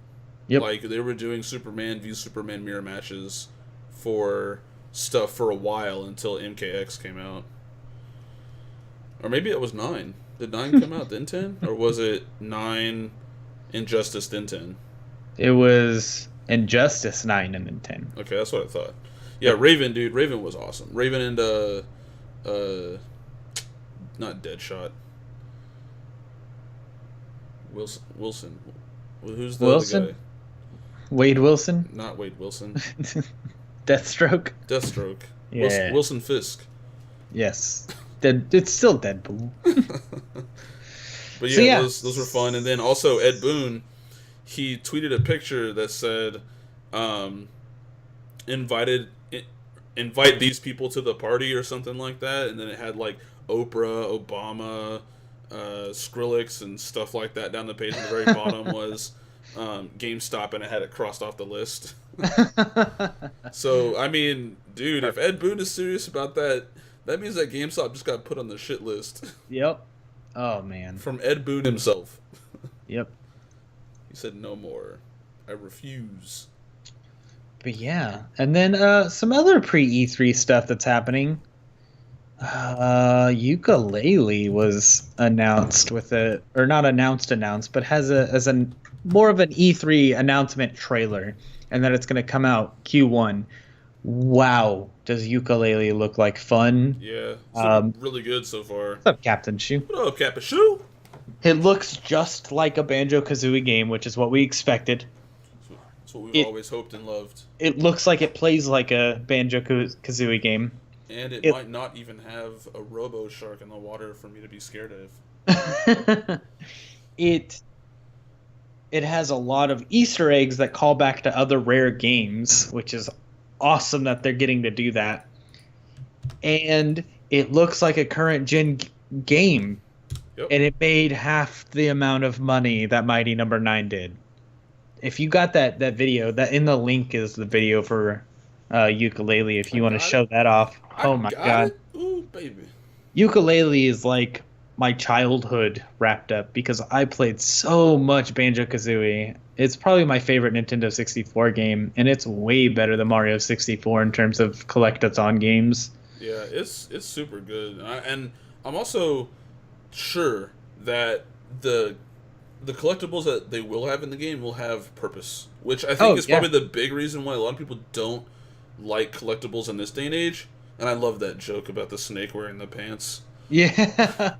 Yep. Like they were doing Superman v Superman mirror matches for stuff for a while until MKX came out. Or maybe it was 9. Did 9 come out then 10? Or was it 9 Injustice then 10? It was Injustice 9 and then 10. Okay, that's what I thought. Yeah, Raven, dude. Raven was awesome. Raven and not Deadshot. Wilson. Who's the Wilson? other guy? Wade Wilson? Not Wade Wilson. Deathstroke? Deathstroke. Yeah. Wilson Fisk. Yes. It's still Deadpool. But So, yeah, yeah. those were fun. And then also Ed Boon, he tweeted a picture that said, invite these people to the party or something like that. And then it had like Oprah, Obama, Skrillex and stuff like that down the page. At the very bottom was GameStop, and it had it crossed off the list. So, I mean, dude, if Ed Boon is serious about that, that means that GameStop just got put on the shit list. Yep. Oh, man. From Ed Boon himself. Yep. He said, no more. I refuse. But yeah. And then some other pre-E3 stuff that's happening. Yooka-Laylee was announced with a, or not announced, but has a more of an E3 announcement trailer, and that it's going to come out Q1. Wow, does Yooka-Laylee look like fun? Yeah. It's looking really good so far. What's up, Captain Shoe? What up, Capachoo? It looks just like a Banjo-Kazooie game, which is what we expected. That's what we've always hoped and loved. It looks like it plays like a Banjo-Kazooie game. And it might not even have a Robo Shark in the water for me to be scared of. It has a lot of Easter eggs that call back to other Rare games, which is awesome that they're getting to do that. And it looks like a current gen game. Yep. And it made half the amount of money that Mighty Number 9 did. If you got that video, that in the link is the video for Yooka-Laylee. If you want to show that off. Oh my god. Ooh, baby. Yooka-Laylee is like my childhood wrapped up because I played so much Banjo-Kazooie. It's probably my favorite Nintendo 64 game, and it's way better than Mario 64 in terms of collectathon games. Yeah, it's super good. And I'm also sure that the collectibles that they will have in the game will have purpose, which I think is probably the big reason why a lot of people don't like collectibles in this day and age. And I love that joke about the snake wearing the pants. Yeah.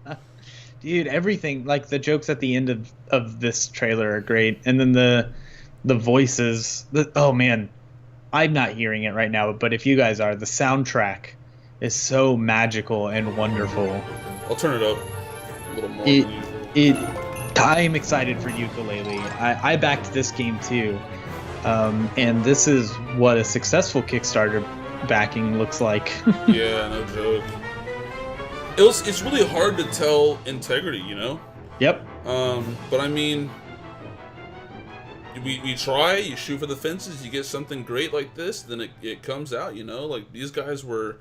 Dude, everything, like the jokes at the end of this trailer are great. And then the voices, oh man, I'm not hearing it right now, but if you guys are, the soundtrack is so magical and wonderful. I'll turn it up a little more than usual. I'm excited for Yooka-Laylee. I backed this game too. And this is what a successful Kickstarter backing looks like. Yeah, no joke. It's really hard to tell integrity, you know? Yep. But I mean, we try, you shoot for the fences, you get something great like this, then it comes out, you know? Like, these guys were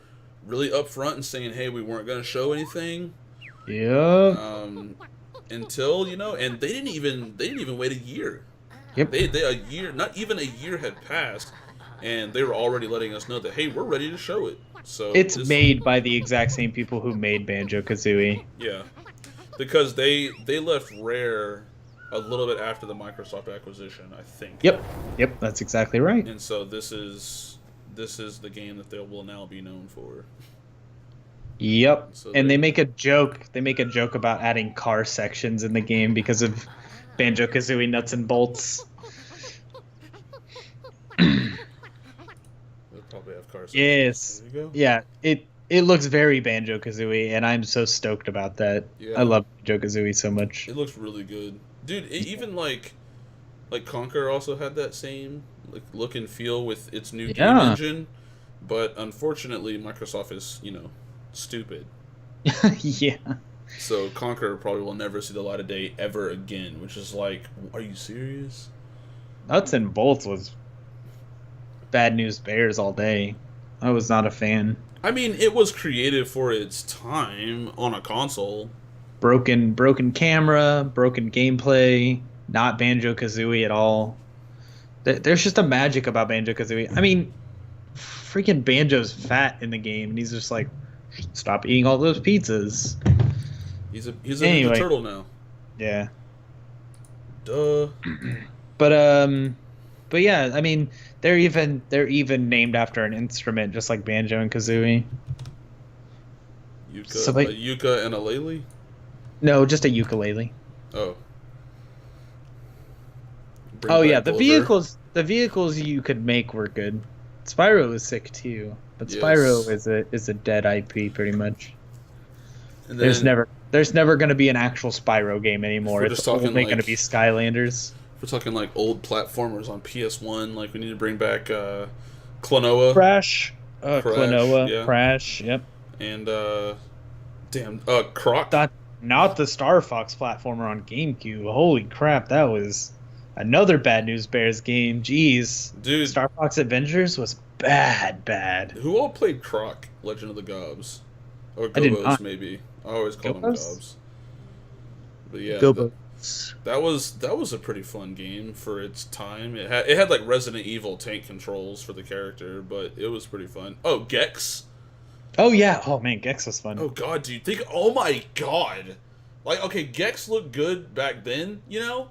really upfront and saying, hey, we weren't going to show anything. Yeah. Until, you know, and they didn't even wait a year. Yep. Not even a year had passed, and they were already letting us know that, hey, we're ready to show it. So it's made by the exact same people who made Banjo-Kazooie. Yeah, because they left Rare a little bit after the Microsoft acquisition, I think. Yep, that's exactly right. And so this is the game that they will now be known for. Yep. So And they make a joke. They make a joke about adding car sections in the game because of Banjo-Kazooie nuts and bolts. Probably have cars. Yes. There you go. Yeah. It looks very Banjo-Kazooie, and I'm so stoked about that. Yeah. I love Banjo-Kazooie so much. It looks really good, dude. Even like Conquer also had that same look and feel with its new game engine, but unfortunately Microsoft is stupid. Yeah. So Conquer probably will never see the light of day ever again, which is like, are you serious? Nuts and bolts was Bad News Bears all day. I was not a fan. I mean, it was created for its time on a console. Broken camera, broken gameplay, not Banjo-Kazooie at all. There's just a magic about Banjo-Kazooie. I mean, freaking Banjo's fat in the game, and he's just like, stop eating all those pizzas. He's a Ninja Turtle now. Yeah. Duh. But yeah, I mean, they're even named after an instrument, just like Banjo and Kazooie. Yuka, So, like- a Yuka and a Lele? No, just a ukulele. Oh. Bring Oh back yeah, Gulliver. the vehicles you could make were good. Spyro is sick too, but Yes. Spyro is a dead IP pretty much. And There's then never going to be an actual Spyro game anymore. We're It's just talking only going to like- be Skylanders. we're talking like old platformers on PS1. Like we need to bring back Klonoa Crash, Crash, Klonoa, yeah. Crash. Yep. and Croc. Not the Star Fox platformer on GameCube. Holy crap, that was another Bad News Bears game. Jeez. Dude, Star Fox Adventures was bad. who all played Croc? Legend of the Gobs, or I did Gobos not. maybe. I always call them Gobos? Gobs. But yeah, Gobo. that was a pretty fun game for its time. It had like Resident Evil tank controls for the character, but it was pretty fun. Oh, Gex. Oh yeah. Oh man, Gex was fun. Oh god, do you think? Oh my god, like okay, Gex looked good back then, you know,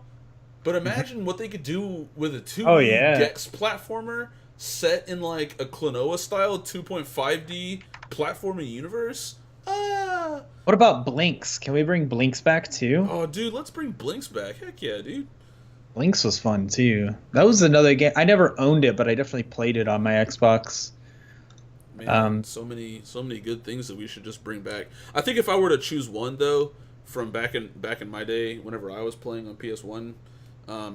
but imagine what they could do with a 2D Oh, yeah. Gex platformer set in like a Klonoa style 2.5D platforming universe. Ah, What about Blinks? Can we bring Blinks back too? oh dude, let's bring Blinks back. Heck yeah, dude. Blinks was fun too. That was another game. I never owned it, but I definitely played it on my Xbox. Man, so many good things that we should just bring back. I think if I were to choose one though, from back in my day, whenever I was playing on PS1,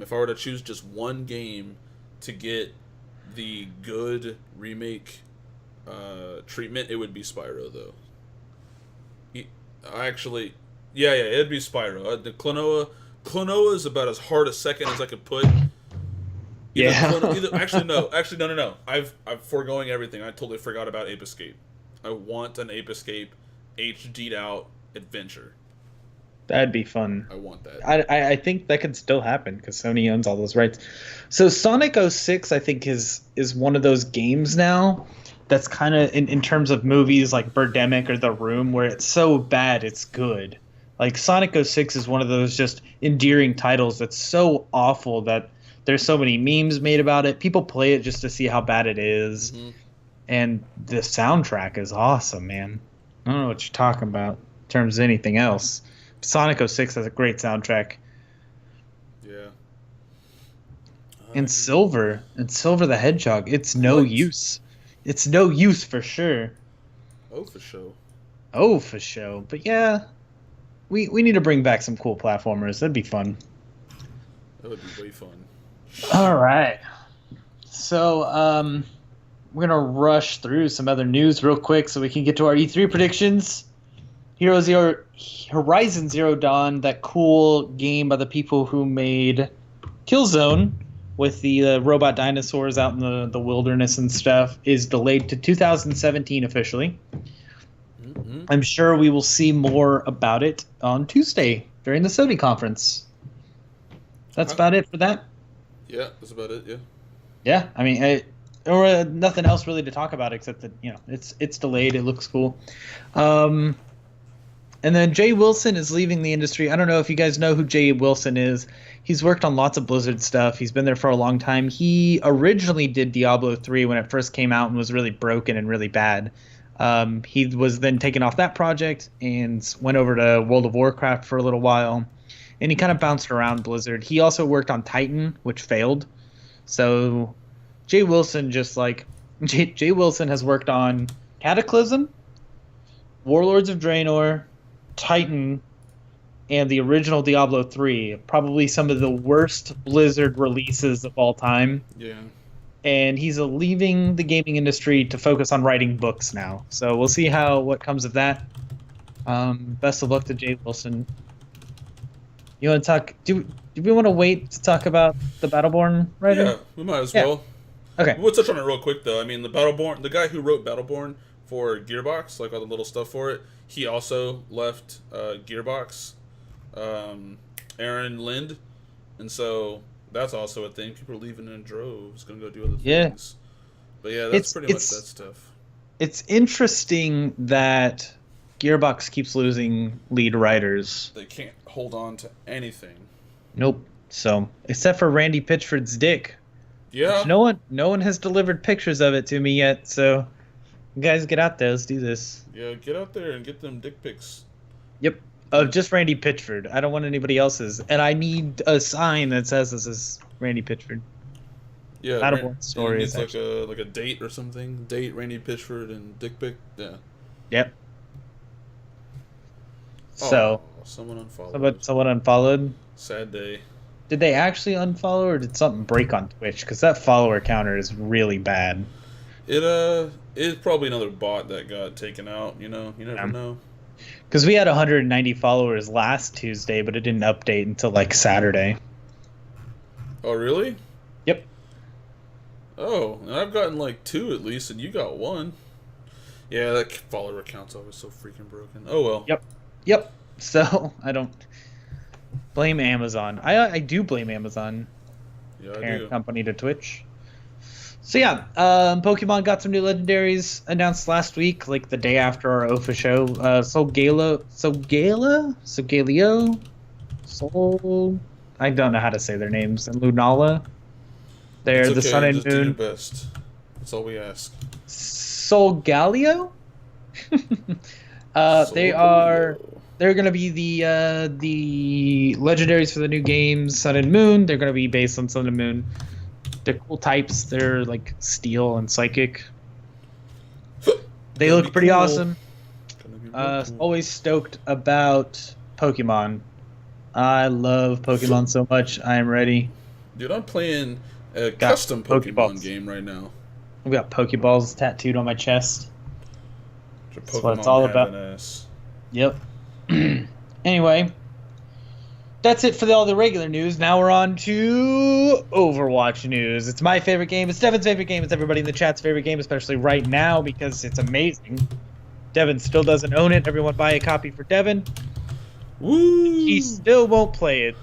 if I were to choose just one game to get the good remake treatment, it would be Spyro though. It'd be Spyro. The Klonoa is about as hard a second as I could put. Actually no. I'm foregoing everything. I totally forgot about Ape Escape. I want an Ape Escape HD'd out adventure. That'd be fun. I want that. I think that could still happen because Sony owns all those rights. So Sonic 06, I think, is one of those games now that's kind of in terms of movies like Birdemic or The Room, where it's so bad it's good. Like Sonic 06 is one of those just endearing titles that's so awful that there's so many memes made about it. People play it just to see how bad it is. Mhm. And the soundtrack is awesome, man. I don't know what you're talking about in terms of anything else. Sonic 06 has a great soundtrack. Yeah. And Silver the Hedgehog, it's no What? use. It's no use for sure. Oh, for sure. Oh, for sure. But yeah, we need to bring back some cool platformers. That'd be fun. That would be way fun. All right. So, we're going to rush through some other news real quick so we can get to our E3 predictions. Horizon Zero Dawn, that cool game by the people who made Killzone with the robot dinosaurs out in the wilderness and stuff, is delayed to 2017 officially. Mm-hmm. I'm sure we will see more about it on Tuesday during the Sony conference. That's about it for that. Yeah, that's about it. Yeah. Yeah, I mean, nothing else really to talk about except that it's delayed. It looks cool. And then Jay Wilson is leaving the industry. I don't know if you guys know who Jay Wilson is. He's worked on lots of Blizzard stuff. He's been there for a long time. He originally did Diablo 3 when it first came out and was really broken and really bad. He was then taken off that project and went over to World of Warcraft for a little while. And he kind of bounced around Blizzard. He also worked on Titan, which failed. So Jay Wilson Jay Wilson has worked on Cataclysm, Warlords of Draenor, Titan, and the original Diablo 3. Probably some of the worst Blizzard releases of all time. Yeah. and he's leaving the gaming industry to focus on writing books now. So we'll see what comes of that. Best of luck to Jay Wilson. You want to talk? Do we want to wait to talk about the Battleborn writer? Yeah, we might as Yeah. well. Okay. We'll touch on it real quick though. I mean, the guy who wrote Battleborn for Gearbox, like all the little stuff for it, he also left Gearbox. Aaron Lind, and so that's also a thing. People are leaving in droves, gonna go do other things. But yeah, that's pretty much that stuff. It's interesting that Gearbox keeps losing lead writers. They can't hold on to anything. Nope. So except for Randy Pitchford's dick. Yeah. Which no one has delivered pictures of it to me yet. So you guys, get out there. Let's do this. Yeah, get out there and get them dick pics. Yep. Of just Randy Pitchford. I don't want anybody else's. And I need a sign that says this is Randy Pitchford. Yeah. Battleborn story is like a date or something. Date Randy Pitchford and dick pic. Yeah. Yep. So someone unfollowed. someone unfollowed. Sad day. Did they actually unfollow, or did something break on Twitch? Because that follower counter is really bad. It's probably another bot that got taken out. You know, you never know. Because we had 190 followers last Tuesday, but it didn't update until like Saturday. Oh really? Yep. Oh, and I've gotten like 2 at least, and you got 1. Yeah, that follower count's always so freaking broken. Oh well. Yep. So I don't blame Amazon. I do blame Amazon, Yeah, I parent do. company to Twitch. So yeah, Pokemon got some new legendaries announced last week, like the day after our OFA show. Solgaleo. I don't know how to say their names. And Lunala. They're It's the okay, Sun and just do your Moon. best. That's all we ask. Solgaleo. They're going to be the legendaries for the new games, Sun and Moon. They're going to be based on Sun and Moon. They're cool types. They're like Steel and Psychic. They Gonna look be pretty cool. awesome. Gonna be real cool. Always stoked about Pokemon. I love Pokemon so much. I am ready. Dude, I'm playing a Got custom Pokemon Pokeballs. game right now. I've got Pokeballs tattooed on my chest. That's what it's all about. Yep. Anyway, that's it for all the regular news. Now we're on to Overwatch news. It's my favorite game. It's Devin's favorite game. It's everybody in the chat's favorite game, especially right now because it's amazing. Devin still doesn't own it. Everyone buy a copy for Devin. Woo! He still won't play it.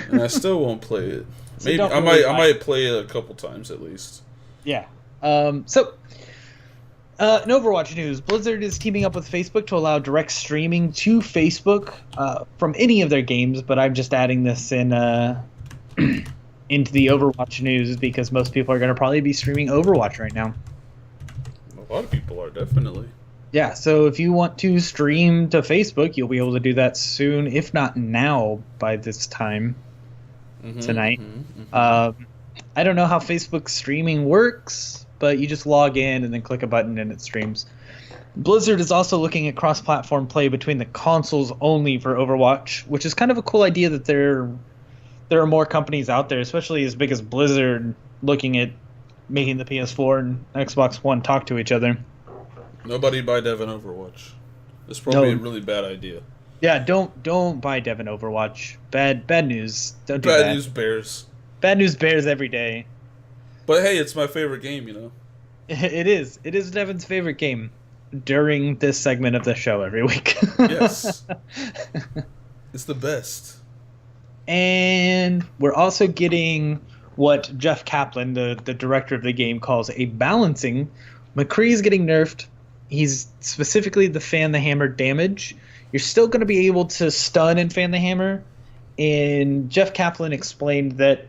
And I still won't play it. So Maybe don't I really might. I buy might play it a couple times at least. Yeah. In Overwatch news, Blizzard is teaming up with Facebook to allow direct streaming to Facebook from any of their games, but I'm just adding this in into the Overwatch news because most people are going to probably be streaming Overwatch right now. A lot of people are definitely. Yeah, so if you want to stream to Facebook, you'll be able to do that soon, if not now by this time tonight. I don't know how Facebook streaming works, but you just log in and then click a button and it streams. Blizzard is also looking at cross-platform play between the consoles only for Overwatch, which is kind of a cool idea that there are more companies out there, especially as big as Blizzard, looking at making the PS4 and Xbox One talk to each other. Nobody buy Devin Overwatch. It's probably No. a really bad idea. Yeah, don't buy Devin Overwatch. Bad news. Don't do Bad that. news bears. Bad news bears every day. But hey, it's my favorite game, you know. It is. It is Devin's favorite game during this segment of the show every week. Yes. It's the best. And we're also getting what Jeff Kaplan, the director of the game, calls a balancing. McCree's getting nerfed. He's specifically the fan the hammer damage. You're still going to be able to stun and fan the hammer. And Jeff Kaplan explained that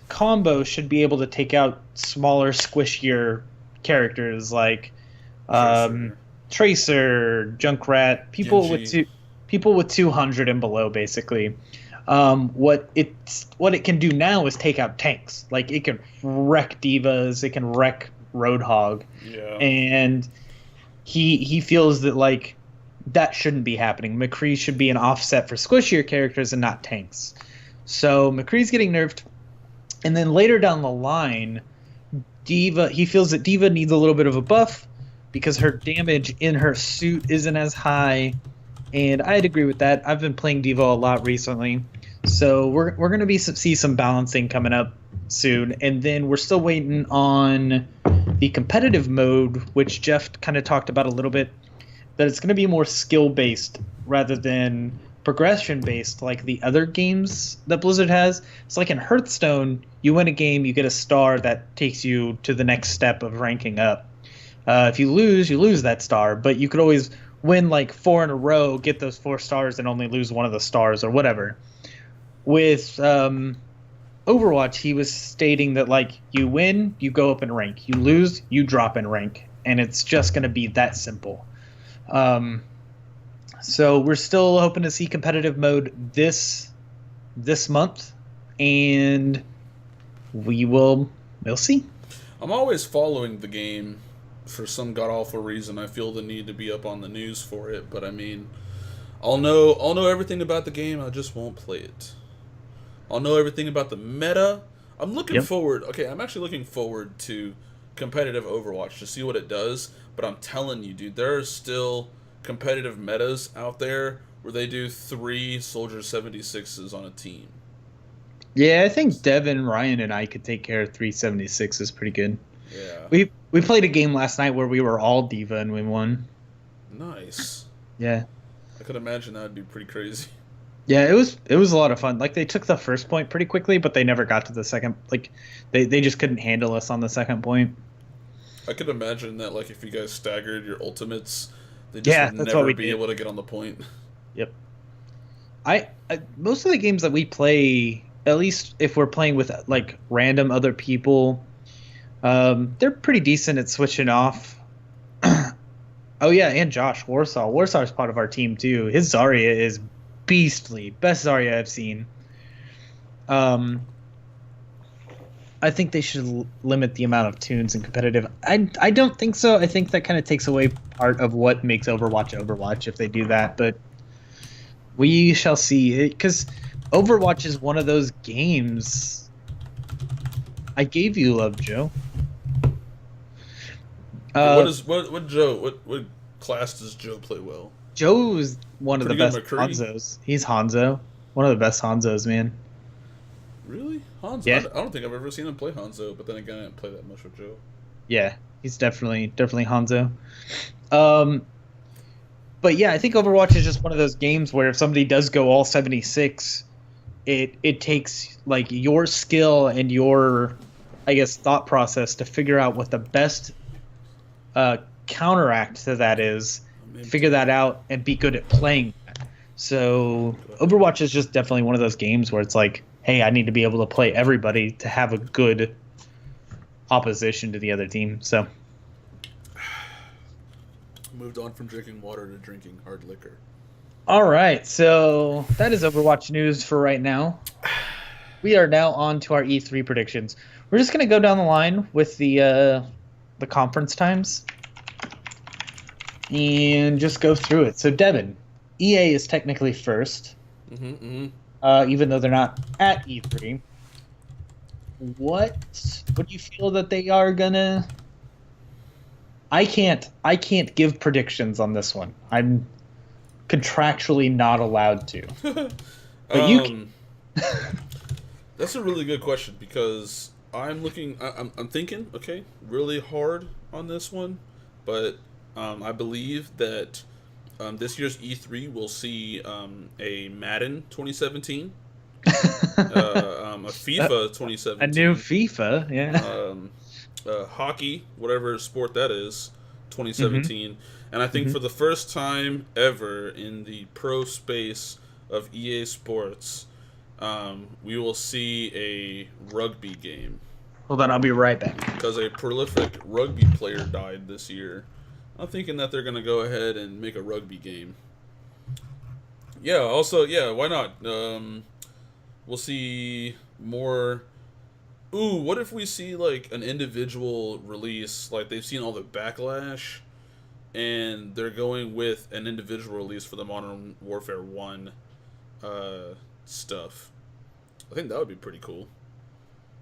combo should be able to take out smaller, squishier characters like Tracer, Junkrat, people Genji. with 200 and below, basically. What it can do now is take out tanks. Like, it can wreck divas, it can wreck Roadhog, Yeah. and he feels that like that shouldn't be happening. McCree should be an offset for squishier characters and not tanks. So McCree's getting nerfed, and then later down the line, Diva, he feels that Diva needs a little bit of a buff because her damage in her suit isn't as high. And I'd agree with that. I've been playing Diva a lot recently. So we're going to see some balancing coming up soon. And then we're still waiting on the competitive mode, which Jeff kind of talked about a little bit, that it's going to be more skill-based rather than progression-based like the other games that Blizzard has. It's like in Hearthstone, you win a game, you get a star that takes you to the next step of ranking up. If you lose that star, but you could always win like 4 in a row, get those 4 stars, and only lose one of the stars or whatever. With Overwatch, he was stating that like you win, you go up in rank. You lose, you drop in rank, and it's just going to be that simple. So we're still hoping to see competitive mode this month, and we'll see. I'm always following the game. For some god-awful reason, I feel the need to be up on the news for it. But I mean, I'll know everything about the game. I just won't play it. I'll know everything about the meta. I'm looking forward. Okay, I'm actually looking forward to competitive Overwatch to see what it does. But I'm telling you, dude, there are still competitive metas out there where they do 3 Soldier 76s on a team. Yeah, I think Devin, Ryan, and I could take care of 376s pretty good. Yeah. We played a game last night where we were all Diva and we won. Nice. Yeah. I could imagine that would be pretty crazy. Yeah, it was a lot of fun. Like they took the first point pretty quickly, but they never got to the second. Like they just couldn't handle us on the second point. I could imagine that like if you guys staggered your ultimates, they just would never be able to get on the point. Yep. I most of the games that we play, at least if we're playing with like random other people, they're pretty decent at switching off. Oh yeah, and Josh Warsaw. Warsaw's part of our team too. His Zarya is beastly. Best Zarya I've seen. I think they should limit the amount of tunes in competitive. I don't think so. I think that kind of takes away part of what makes Overwatch if they do that. But we shall see. Because Overwatch is one of those games. I gave you love, Joe. What class does Joe play well? Joe is one of the best McCree? Hanzos. He's Hanzo. One of the best Hanzos, man. Really? Hanzo? Yeah. I don't think I've ever seen him play Hanzo, but then again, I didn't play that much with Joe. Yeah, he's definitely Hanzo. But yeah, I think Overwatch is just one of those games where if somebody does go all 76, it takes like your skill and your, I guess, thought process to figure out what the best counteract to that is, figure that out, and be good at playing that. So Overwatch is just definitely one of those games where it's like, hey, I need to be able to play everybody to have a good opposition to the other team. So Moved on from drinking water to drinking hard liquor. all right, so that is Overwatch news for right now. We are now on to our E3 predictions. We're just going to go down the line with the conference times and just go through it. So Devin, EA is technically first, even though they're not at E3. What do you feel that they are gonna? I can't give predictions on this one. I'm contractually not allowed to. But you can. That's a really good question because I'm thinking, okay, really hard on this one, but I believe that this year's E3 will see a Madden 2017, a FIFA 2017, A new FIFA, yeah. Hockey, whatever sport that is, 2017, and I think for the first time ever in the pro space of EA Sports, we will see a rugby game. Hold on, I'll be right back. Because a prolific rugby player died this year. I'm thinking that they're going to go ahead and make a rugby game. Yeah, also, yeah, why not? We'll see more. Ooh, what if we see, like, an individual release? Like, they've seen all the backlash, and they're going with an individual release for the Modern Warfare 1 stuff. I think that would be pretty cool.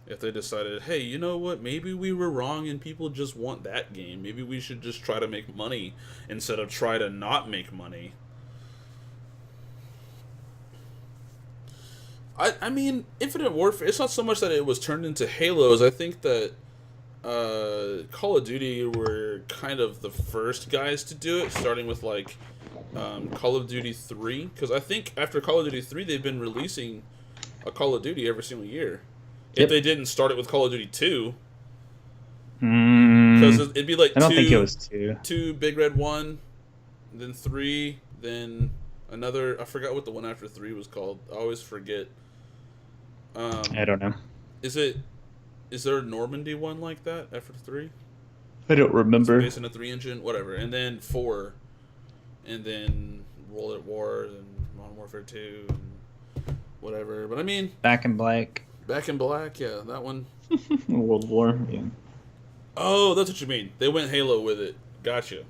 If they decided, hey, you know what, maybe we were wrong and people just want that game. Maybe we should just try to make money instead of try to not make money. I mean, Infinite Warfare, it's not so much that it was turned into Halos. I think that Call of Duty were kind of the first guys to do it, starting with like Call of Duty 3. Because I think after Call of Duty 3, they've been releasing a Call of Duty every single year. Yep. If they didn't start it with Call of Duty 2, Because because it'd be like I don't think it was 2. 2 Big Red 1, then 3, then another. I forgot what the one after 3 was called. I always forget. I don't know. Is there a Normandy one like that after 3? I don't remember. Based on a 3 engine, whatever, and then 4, and then World at War, and Modern Warfare 2, and whatever. But I mean, Back in Black. Back in Black, yeah, that one. World War. Yeah. Oh, that's what you mean. They went Halo with it. Gotcha.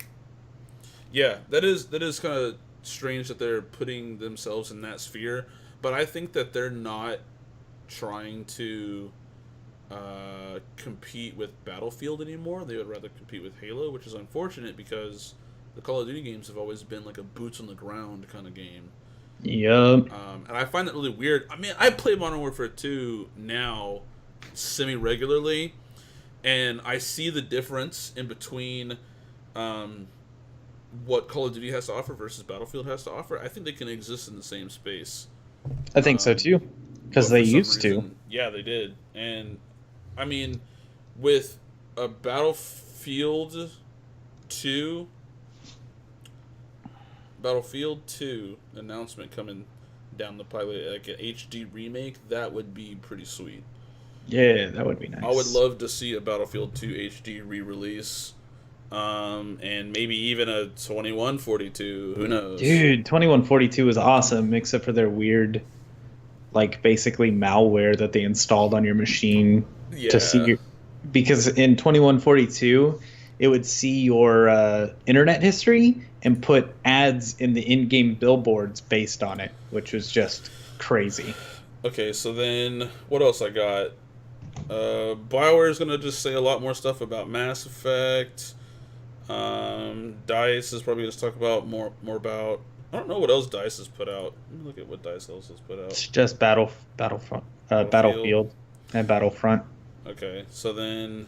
Yeah, that is kind of strange that they're putting themselves in that sphere, but I think that they're not trying to compete with Battlefield anymore. They would rather compete with Halo, which is unfortunate because the Call of Duty games have always been like a boots on the ground kind of game. Yup. And I find that really weird. I mean, I play Modern Warfare 2 now semi-regularly, and I see the difference in between what Call of Duty has to offer versus Battlefield has to offer. I think they can exist in the same space. I think so too. Because But they for some used to. reason- Yeah, they did. And, I mean, with a Battlefield 2 announcement coming down the pipe, like an HD remake, that would be pretty sweet. Yeah, that would be nice. I would love to see a Battlefield 2 HD re-release, and maybe even a 2142. Who knows? Dude, 2142 is awesome, except for their weird, like, basically malware that they installed on your machine Yeah. to see your. Because in 2142, it would see your internet history and put ads in the in-game billboards based on it, which was just crazy. Okay, so then what else I got? BioWare is gonna just say a lot more stuff about Mass Effect. DICE is probably gonna talk about more about. I don't know what else DICE has put out. Let me look at what DICE else has put out. It's just Battlefield and Battlefront. Okay, so then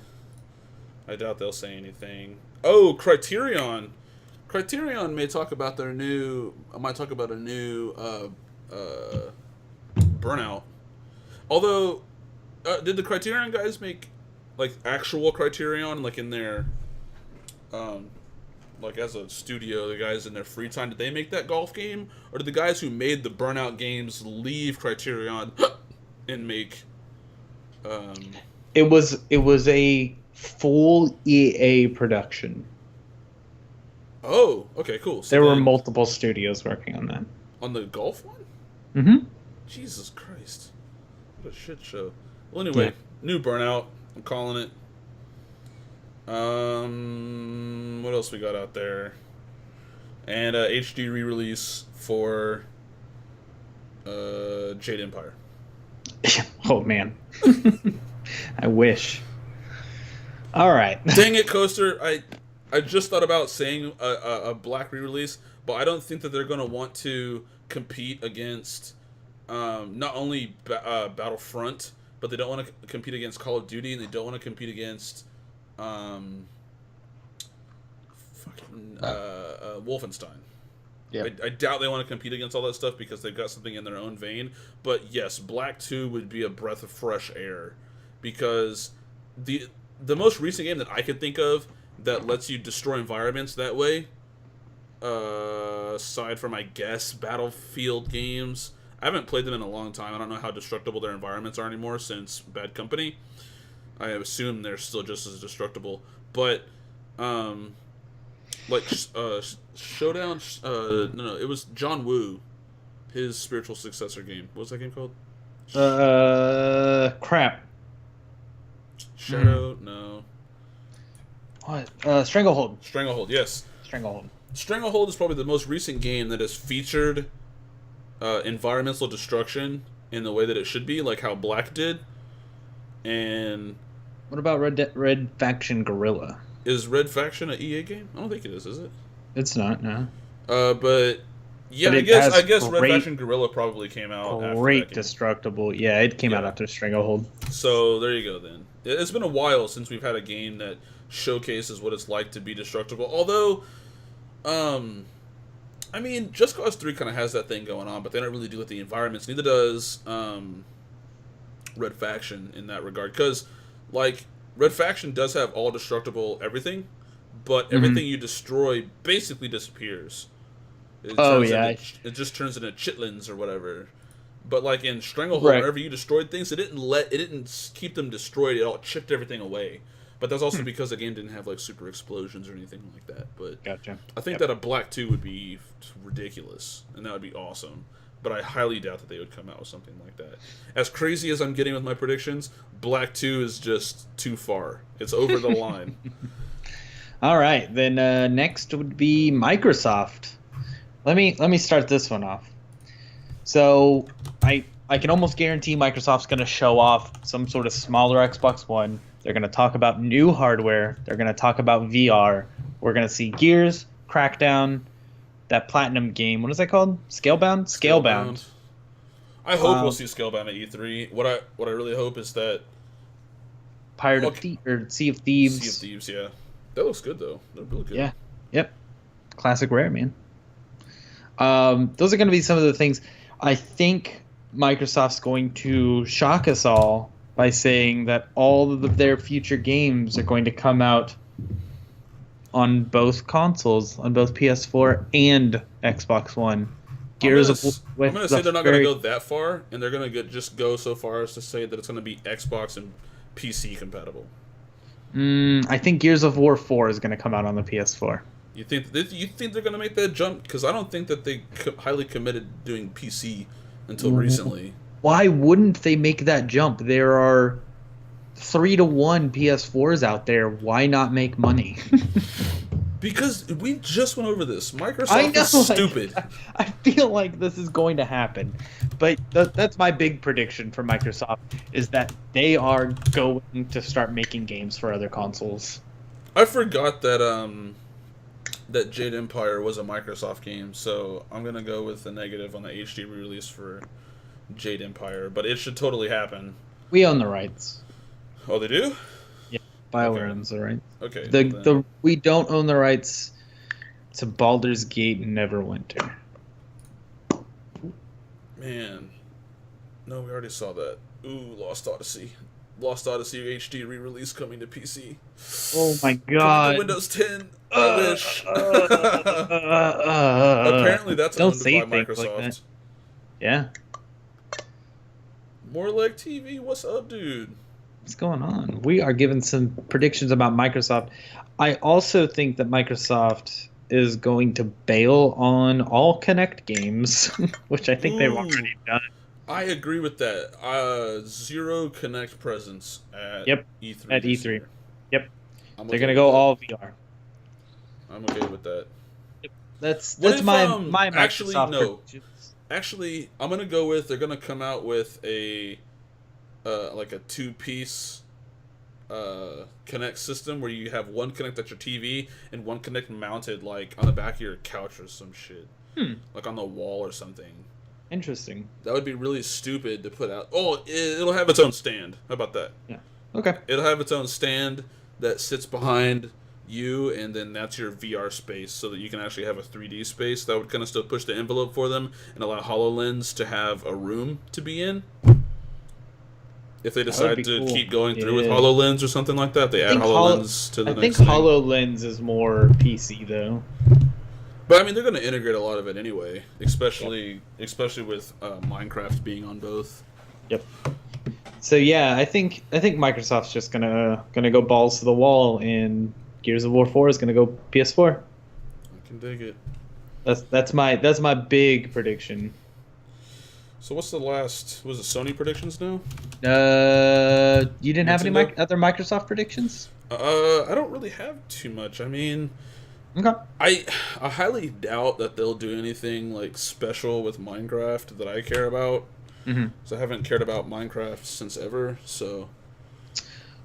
I doubt they'll say anything. Oh, Criterion. Criterion may talk about their new. I might talk about a new Burnout. Although, did the Criterion guys make like actual Criterion, like in their, like as a studio, the guys in their free time, did they make that golf game, or did the guys who made the Burnout games leave Criterion and make? It was a full EA production. Oh, okay, cool. So There were then- multiple studios working on that. on the golf one. Mm-hmm. Jesus Christ, what a shit show. Well, anyway, Yeah. new Burnout. I'm calling it. What else we got out there? And HD re-release for Jade Empire. Oh man, I wish. All right. Dang it, Coaster! I just thought about saying a black re-release, but I don't think that they're going to want to compete against not only Battlefront, but they don't want to compete against Call of Duty, and they don't want to compete against Wolfenstein. Yep. I doubt they want to compete against all that stuff because they've got something in their own vein. But yes, Black 2 would be a breath of fresh air, because the most recent game that I could think of that lets you destroy environments that way, aside from, I guess, Battlefield games, I haven't played them in a long time. I don't know how destructible their environments are anymore since Bad Company. I assume they're still just as destructible, but like Showdown. No, it was John Woo, his spiritual successor game. What was that game called? Crap. Shadow? No. What? Stranglehold. Stranglehold. Yes. Stranglehold. Stranglehold is probably the most recent game that has featured environmental destruction in the way that it should be, like how Black did. And What about Red Faction Gorilla? is Red Faction an EA game? I don't think it is it? It's not, no. But yeah, But I it guess has Red great- Faction Gorilla probably came out after Great that game. Destructible. Yeah, it came out Yeah. after Stranglehold. So there you go then. It's been a while since we've had a game that showcases what it's like to be destructible. Although, I mean, Just Cause 3 kind of has that thing going on, but they don't really deal with the environments. Neither does Red Faction in that regard. Because, like, Red Faction does have all destructible everything, but everything you destroy basically disappears. It it just turns into chitlins or whatever. But like in Stranglehold, Right. whenever you destroyed things, it didn't keep them destroyed. It all chipped everything away. But that's also because the game didn't have like super explosions or anything like that. But Gotcha. I think that a Black 2 would be ridiculous, and that would be awesome. But I highly doubt that they would come out with something like that. As crazy as I'm getting with my predictions, Black 2 is just too far. It's over the line. All right, then next would be Microsoft. Let me start this one off. So I can almost guarantee Microsoft's going to show off some sort of smaller Xbox One. They're going to talk about new hardware. They're going to talk about VR. We're going to see Gears, Crackdown, that Platinum game. What is that called? Scalebound. Scalebound. I hope we'll see Scalebound at E3. What I really hope is that Pirate of Thieves or Sea of Thieves. Sea of Thieves, yeah. That looks good though. That really good. Yeah. Yep. Classic Rare, man. Those are going to be some of the things. I think Microsoft's going to shock us all by saying that all of their future games are going to come out on both consoles, on both PS4 and Xbox One. I'm gonna say they're not going to go that far, and they're going to just go so far as to say that it's going to be Xbox and PC compatible. I think Gears of War 4 is going to come out on the PS4. You think they're going to make that jump? Because I don't think that they highly committed doing PC until recently. Why wouldn't they make that jump? There are 3-to-1 PS4s out there. Why not make money? Because we just went over this. Microsoft I know, is stupid. I feel like this is going to happen, but that's my big prediction for Microsoft is that they are going to start making games for other consoles. I forgot that that Jade Empire was a Microsoft game, so I'm gonna go with the negative on the HD release for Jade Empire, but it should totally happen. We own the rights. Oh, they do? BioWare Okay. owns the rights. Okay. We don't own the rights to Baldur's Gate Neverwinter. Man. No, we already saw that. Ooh, Lost Odyssey. Lost Odyssey HD re-release coming to PC. Oh my Coming god! to Windows 10. I wish. Apparently that's Don't owned say by things Microsoft. like that. Yeah. More like TV. What's up, dude? What's going on? We are giving some predictions about Microsoft. I also think that Microsoft is going to bail on all Kinect games, which I think they've already done. I agree with that. Zero Connect presence at Yep, E3. at this E3. year. Yep. I'm They're okay going to with go that. all VR. I'm okay with that. That's What if, my actually, Microsoft no. predictions. Actually, I'm gonna go with they're gonna come out with a like a 2-piece Kinect system where you have one Kinect at your TV and one Kinect mounted like on the back of your couch or some shit, like on the wall or something. Interesting. That would be really stupid to put out. Oh, it'll have its own stand. How about that? Yeah. Okay. It'll have its own stand that sits behind you, and then that's your VR space, so that you can actually have a 3D space. That would kind of still push the envelope for them and allow HoloLens to have a room to be in. If they decide be to cool. keep going through with Yeah. HoloLens or something like that, they add think HoloLens to the I next think thing. HoloLens is more PC though. But I mean, they're going to integrate a lot of it anyway, especially with Minecraft being on both. Yep. So yeah, I think Microsoft's just gonna go balls to the wall, and Gears of War 4 is gonna go PS4. I can dig it. That's my big prediction. So what's the last? Was it Sony predictions now? You didn't have any Nintendo? other Microsoft predictions? I don't really have too much. I mean, Okay. I highly doubt that they'll do anything like special with Minecraft that I care about. Mm-hmm. So I haven't cared about Minecraft since ever. So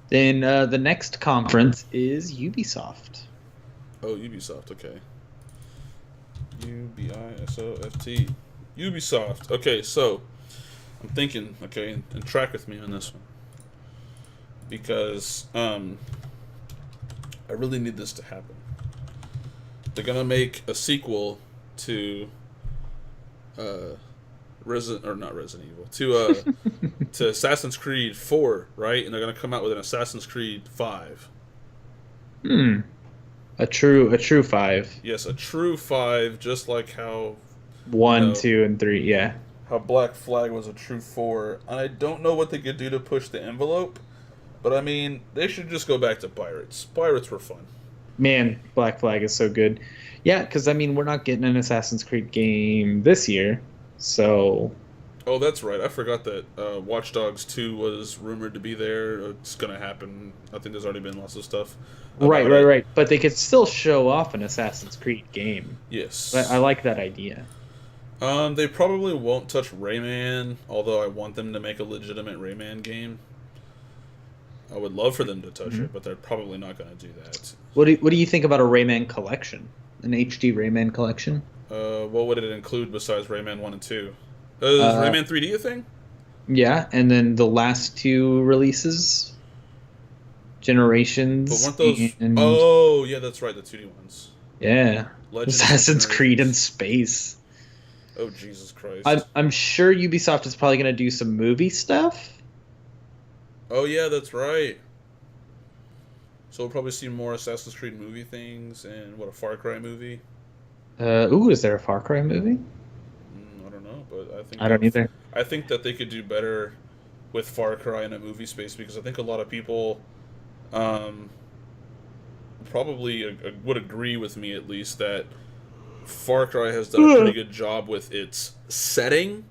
Then the next conference is Ubisoft. Oh, Ubisoft. Okay. Ubisoft. Ubisoft. Okay, so I'm thinking. Okay, and track with me on this one because I really need this to happen. They're gonna make a sequel to not Resident Evil to Assassin's Creed 4, right? And they're gonna come out with an Assassin's Creed 5. A true 5. Yes, a true 5, just like how 1, know, 2, and 3. Yeah. how Black Flag was a true 4. And I don't know what they could do to push the envelope, but I mean, they should just go back to Pirates. Pirates were fun. Man, Black Flag is so good. Yeah, because I mean, we're not getting an Assassin's Creed game this year, so. Oh, that's right. I forgot that Watch Dogs 2 was rumored to be there. It's gonna happen. I think there's already been lots of stuff. Right. But they could still show off an Assassin's Creed game. Yes. I like that idea. They probably won't touch Rayman, although I want them to make a legitimate Rayman game. I would love for them to touch it, but they're probably not going to do that. What do you think about a Rayman collection? An HD Rayman collection? What would it include besides Rayman 1 and 2? Is Rayman 3D a thing? Yeah, and then the last 2 releases, Generations. But weren't those? And, oh, yeah, that's right, the 2D ones. yeah, Legends Assassin's of Creed in Generations. space. Oh, Jesus Christ. I'm sure Ubisoft is probably going to do some movie stuff. Oh, yeah, that's right. So we'll probably see more Assassin's Creed movie things and, a Far Cry movie? Is there a Far Cry movie? I don't know, but I think... I don't either. I think that they could do better with Far Cry in a movie space because I think a lot of people probably would agree with me at least that Far Cry has done a pretty good job with its setting,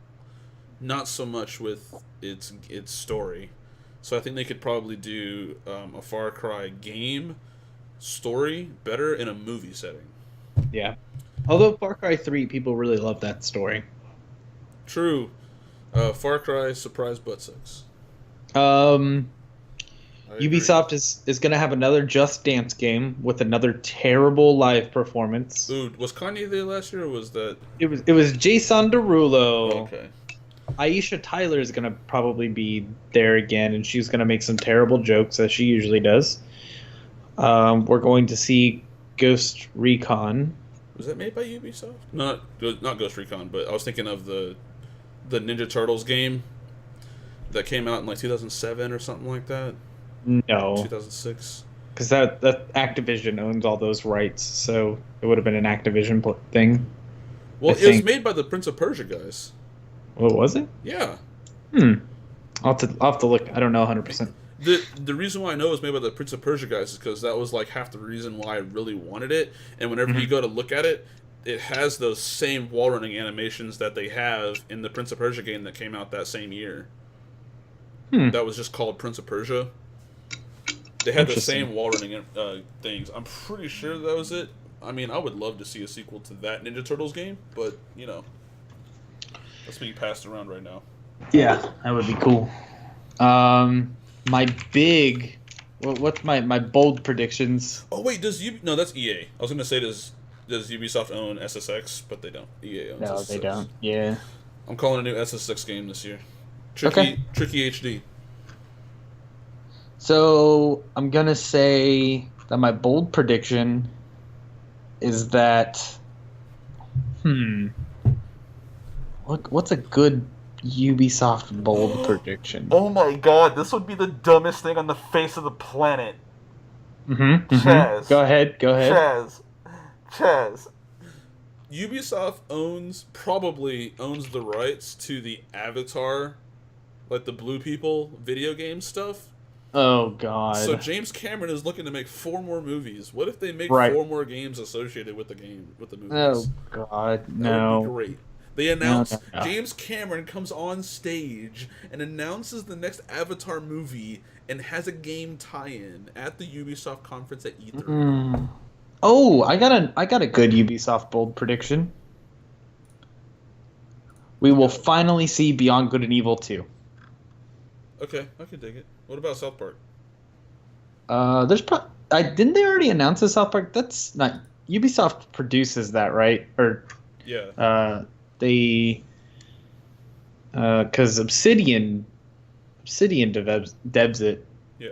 not so much with its story. So I think they could probably do a Far Cry game story better in a movie setting. Yeah. Although Far Cry 3, people really love that story. True. Far Cry surprise butt sex. I agree. Ubisoft is going to have another Just Dance game with another terrible live performance. Ooh, was Kanye there last year, or was that... It was Jason Derulo. Okay. Aisha Tyler is going to probably be there again, and she's going to make some terrible jokes, as she usually does. We're going to see Ghost Recon. Was that made by Ubisoft? Not Ghost Recon, but I was thinking of the Ninja Turtles game that came out in like 2007 or something like that. No. 2006. Because that Activision owns all those rights, so it would have been an Activision thing. Well, I it was think. made by the Prince of Persia guys. What was it? Yeah. I'll have to look. I don't know 100%. The reason why I know it was made by the Prince of Persia guys is because that was like half the reason why I really wanted it. And whenever you go to look at it, it has those same wall running animations that they have in the Prince of Persia game that came out that same year. That was just called Prince of Persia. They had the same wall running things. I'm pretty sure that was it. I mean, I would love to see a sequel to that Ninja Turtles game, but that's being passed around right now. Yeah, that would be cool. My big, what's my bold predictions? Oh wait, no, that's EA. I was gonna say does Ubisoft own SSX, but they don't. EA owns No, SSX. they don't. Yeah. I'm calling a new SSX game this year. Okay. Tricky HD. So I'm gonna say that my bold prediction is that. What's a good Ubisoft bold prediction? Oh my god, this would be the dumbest thing on the face of the planet. Chaz. Go ahead. Chaz. Ubisoft probably owns the rights to the Avatar, like the Blue People video game stuff. Oh god. So James Cameron is looking to make 4 more movies. What if they make Right. 4 more games associated with the movies? Oh god, That no. would be great. They announce No. James Cameron comes on stage and announces the next Avatar movie and has a game tie-in at the Ubisoft conference at E3. Oh, I got a good Ubisoft bold prediction. We will finally see Beyond Good and Evil 2. Okay, I can dig it. What about South Park? There's didn't they already announce the South Park? That's not Ubisoft produces that, right? Or Yeah. they because Obsidian devs it. Yeah.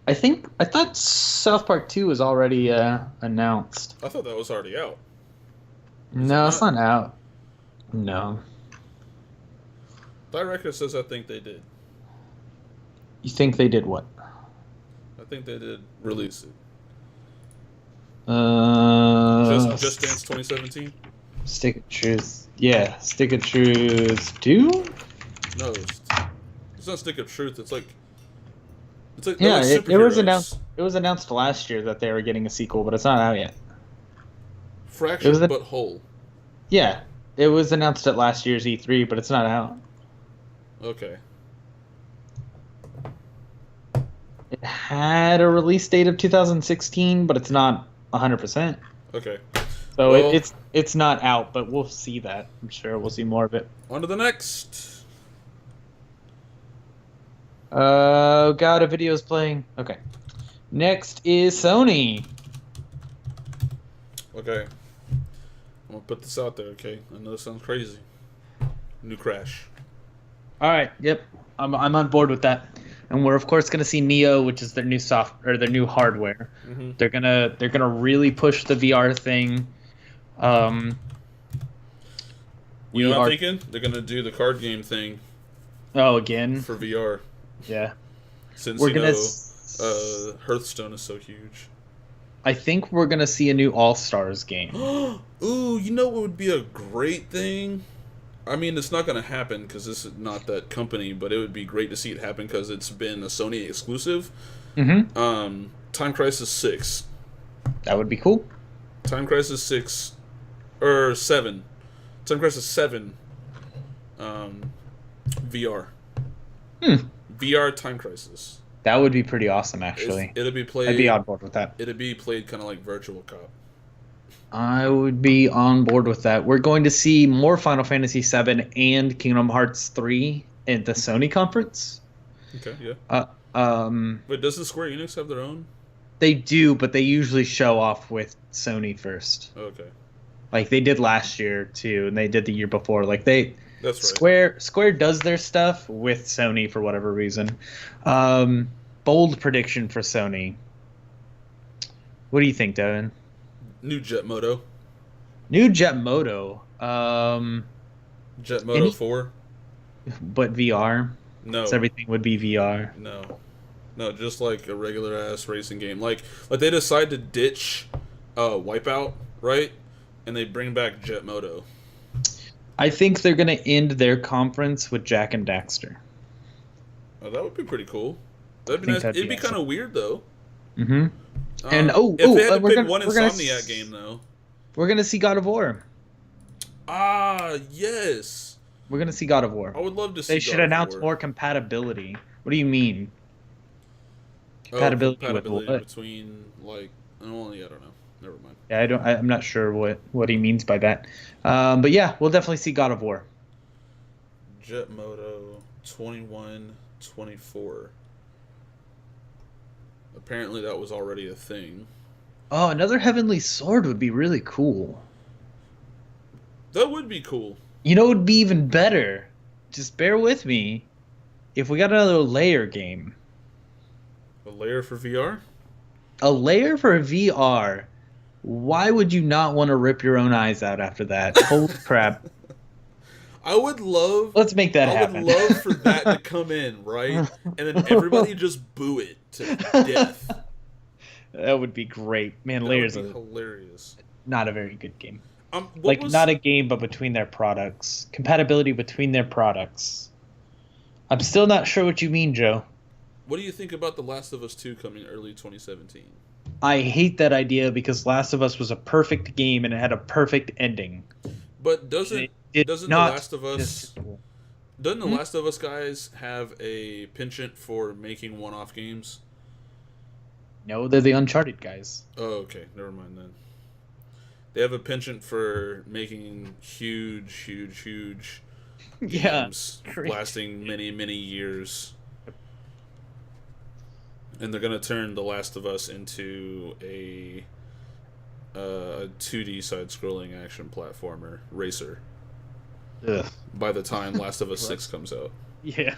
I thought South Park 2 was already announced. I thought that was already out. No, it it's not out. No. That record says I think they did. You think they did what? I think they did release it. Just Dance 2017? Stick of Truth. Yeah, Stick of Truth 2? No, it's not Stick of Truth. It's like they're Yeah, like it was superheroes. announced. It was announced last year that they were getting a sequel, but it's not out yet. Fractured was a- but whole. Yeah, it was announced at last year's E3, but it's not out. Okay. It had a release date of 2016, but it's not 100%. Okay. So Well- it's not out, but we'll see that. I'm sure we'll see more of it. On to the next. God, a video's playing. Okay. Next is Sony. Okay. I'm gonna put this out there, okay? I know this sounds crazy. New Crash. All right. Yep. I'm on board with that. And we're of course going to see Neo, which is their new their new hardware. Mm-hmm. They're gonna really push the VR thing. You know what I'm thinking? They're gonna do the card game thing again. for VR. Yeah. Since We're you gonna know, Hearthstone is so huge. I think we're gonna see a new All Stars game. Ooh, you know what would be a great thing? I mean, it's not going to happen because this is not that company, but it would be great to see it happen because it's been a Sony exclusive. Mm-hmm. Time Crisis 6. That would be cool. Time Crisis 6 or 7. Time Crisis 7 VR. VR Time Crisis. That would be pretty awesome, actually. It'll be played. I'd be on board with that. It'll be played kind of like Virtual Cop. I would be on board with that. We're going to see more Final Fantasy VII and Kingdom Hearts 3 at the Sony conference. Okay, yeah. Wait, doesn't Square Enix have their own? They do, but they usually show off with Sony first. Okay. Like they did last year too, and they did the year before. Like That's right. Square does their stuff with Sony for whatever reason. Bold prediction for Sony. What do you think, Devin? New Jet Moto. New Jet Moto. Jet Moto 4? But VR. No. So everything would be VR. No, just like a regular ass racing game. Like they decide to ditch Wipeout, right? And they bring back Jet Moto. I think they're gonna end their conference with Jack and Daxter. Oh, that would be pretty cool. That'd be nice. It'd be kind of weird though. Mm-hmm. And if they had to pick one Insomniac game though, we're gonna see God of War. Ah, yes. We're gonna see God of War. I would love to see. They should God of announce War. more compatibility. What do you mean? Compatibility with what? between like, well, yeah, I don't know. Never mind. Yeah, I'm not sure what he means by that. But yeah, we'll definitely see God of War. Jet Moto 2124. Apparently that was already a thing. Oh, another Heavenly Sword would be really cool. That would be cool. You know, it would be even better. Just bear with me. If we got another layer game. A layer for VR? A layer for VR. Why would you not want to rip your own eyes out after that? Holy crap. I would love. Let's make that happen. I would love for that to come in, right? And then everybody just boo it to death. That would be great. Man, That Layers would be is hilarious. not a very good game. What was- not a game, but between their products. Compatibility between their products. I'm still not sure what you mean, Joe. What do you think about The Last of Us 2 coming early 2017? I hate that idea because Last of Us was a perfect game and it had a perfect ending. But doesn't It The not Last of Us doesn't The Last of Us guys have a penchant for making one-off games? No, they're the Uncharted guys. Oh, okay. Never mind then. They have a penchant for making huge Yeah. games great. lasting many, many years. and they're gonna turn The Last of Us into a 2D side-scrolling action platformer racer. Ugh. By the time Last of Us 6 comes out, Yeah.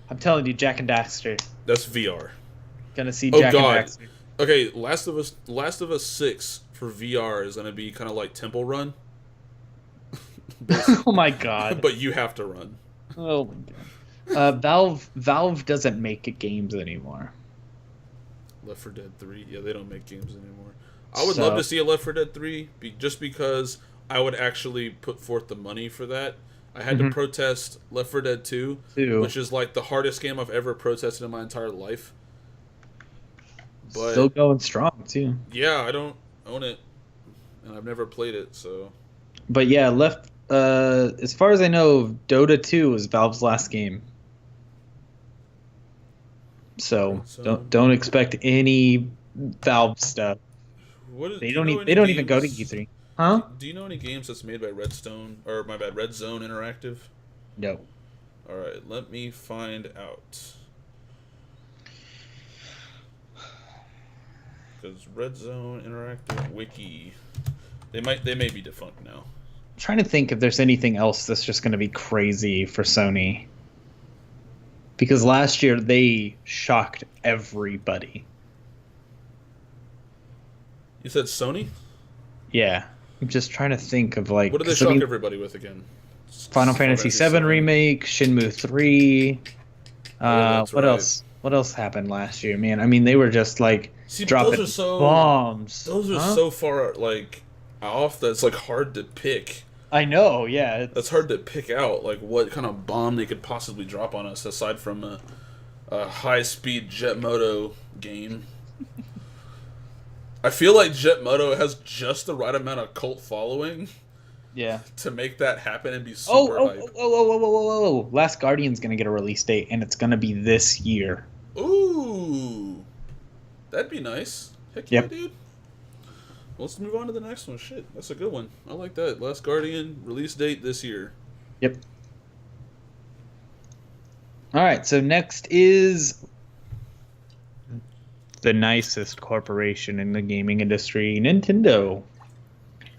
I'm telling you, Jack and Daxter. that's VR. Gonna see Oh, Jack God. and Daxter. Okay, Last of Us 6 for VR is gonna be kind of like Temple Run, Oh my god. but you have to run. Oh my god. Valve doesn't make games anymore. Left 4 Dead 3. Yeah, they don't make games anymore. I would love to see a Left 4 Dead 3, just because I would actually put forth the money for that. I had to protest Left 4 Dead 2, which is like the hardest game I've ever protested in my entire life. But Still going strong too. yeah, I don't own it, and I've never played it, so. But yeah, as far as I know, Dota 2 was Valve's last game. So don't expect any Valve stuff. They don't even go to E3. Huh? Do you know any games that's made by Red Zone Interactive? No. All right, let me find out. Because Red Zone Interactive Wiki, they may be defunct now. I'm trying to think if there's anything else that's just going to be crazy for Sony. Because last year they shocked everybody. You said Sony? Yeah. I'm just trying to think of like. What did they shock everybody with again? Final Fantasy VII Remake, Shenmue 3. What right. else? What else happened last year, man? I mean, they were just like dropping bombs. Those are so far like off that it's like hard to pick. I know, yeah. That's hard to pick out, like what kind of bomb they could possibly drop on us aside from a high-speed Jet Moto game. I feel like Jet Moto has just the right amount of cult following. Yeah. To make that happen and be super hype. Oh. Last Guardian's going to get a release date, and it's going to be this year. Ooh. That'd be nice. Heck yeah, dude. Well, let's move on to the next one. Shit, that's a good one. I like that. Last Guardian, release date this year. Yep. All right, so next is the nicest corporation in the gaming industry, Nintendo.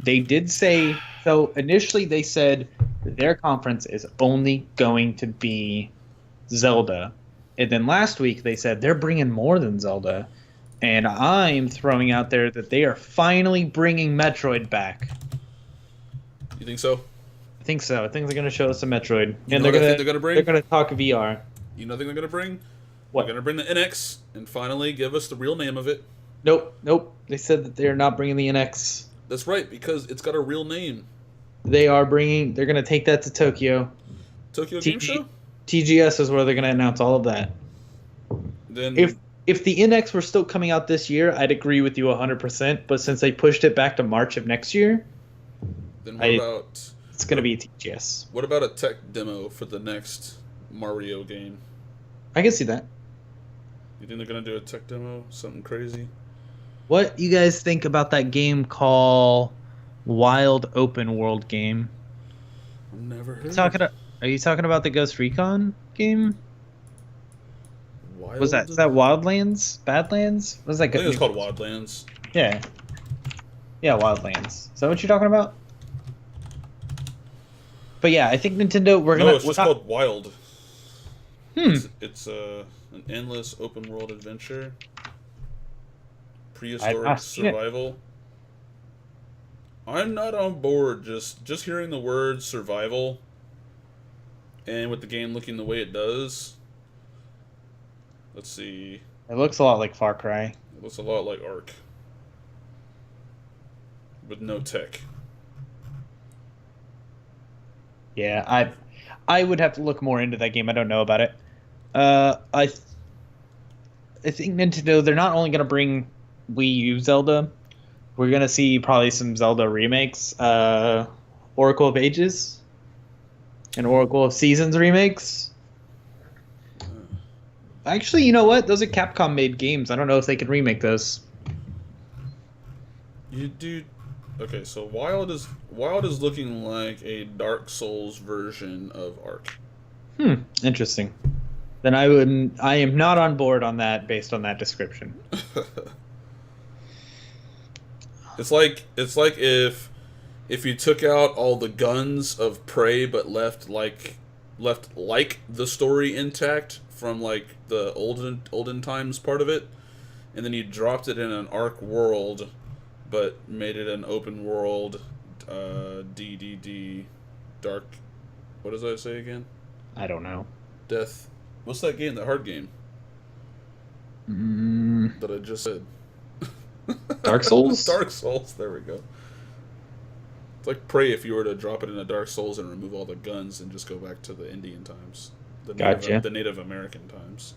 They did say, so initially they said their conference is only going to be Zelda. And then last week they said they're bringing more than Zelda. And I'm throwing out there that they are finally bringing Metroid back. You think so? I think so. I think they're going to show us a Metroid. And they're gonna bring? They're going to talk VR. You know what they're going to bring? What? They're going to bring the NX and finally give us the real name of it. Nope. They said that they're not bringing the NX. That's right, because it's got a real name. They're going to take that to Tokyo. Tokyo Game Show? TGS is where they're going to announce all of that. Then If the NX were still coming out this year, I'd agree with you 100%. But since they pushed it back to March of next year, then what about... It's going to be TGS. What about a tech demo for the next Mario game? I can see that. You think they're going to do a tech demo? Something crazy? What you guys think about that game called Wild Open World game? I've never heard Are you talking about the Ghost Recon game? Wild? Is that Wildlands? Badlands? What is that? I think it's called Wildlands. Yeah. Yeah, Wildlands. Is that what you're talking about? But yeah, I think Nintendo. It's just called Wild. It's an endless open world adventure. Prehistoric survival. I'm not on board just hearing the word survival, and with the game looking the way it does. Let's see. It looks a lot like Far Cry. It looks a lot like Ark, with no tech. Yeah, I would have to look more into that game. I don't know about it. I think Nintendo, they're not only going to bring Wii U Zelda, we're going to see probably some Zelda remakes. Oracle of Ages and Oracle of Seasons remakes. Actually, you know what? Those are Capcom made games. I don't know if they can remake those. Okay, so Wild is looking like a Dark Souls version of Ark. Interesting. Then I wouldn't. I am not on board on that based on that description. It's like if you took out all the guns of Prey but left the story intact from like the olden times part of it, and then you dropped it in an Ark world, but made it an open world, DDD, Dark. What does that say again? I don't know. Death. What's that game? That hard game that I just said. Dark Souls? Dark Souls. There we go. It's like Prey if you were to drop it in a Dark Souls and remove all the guns and just go back to the Indian times, the Native American times.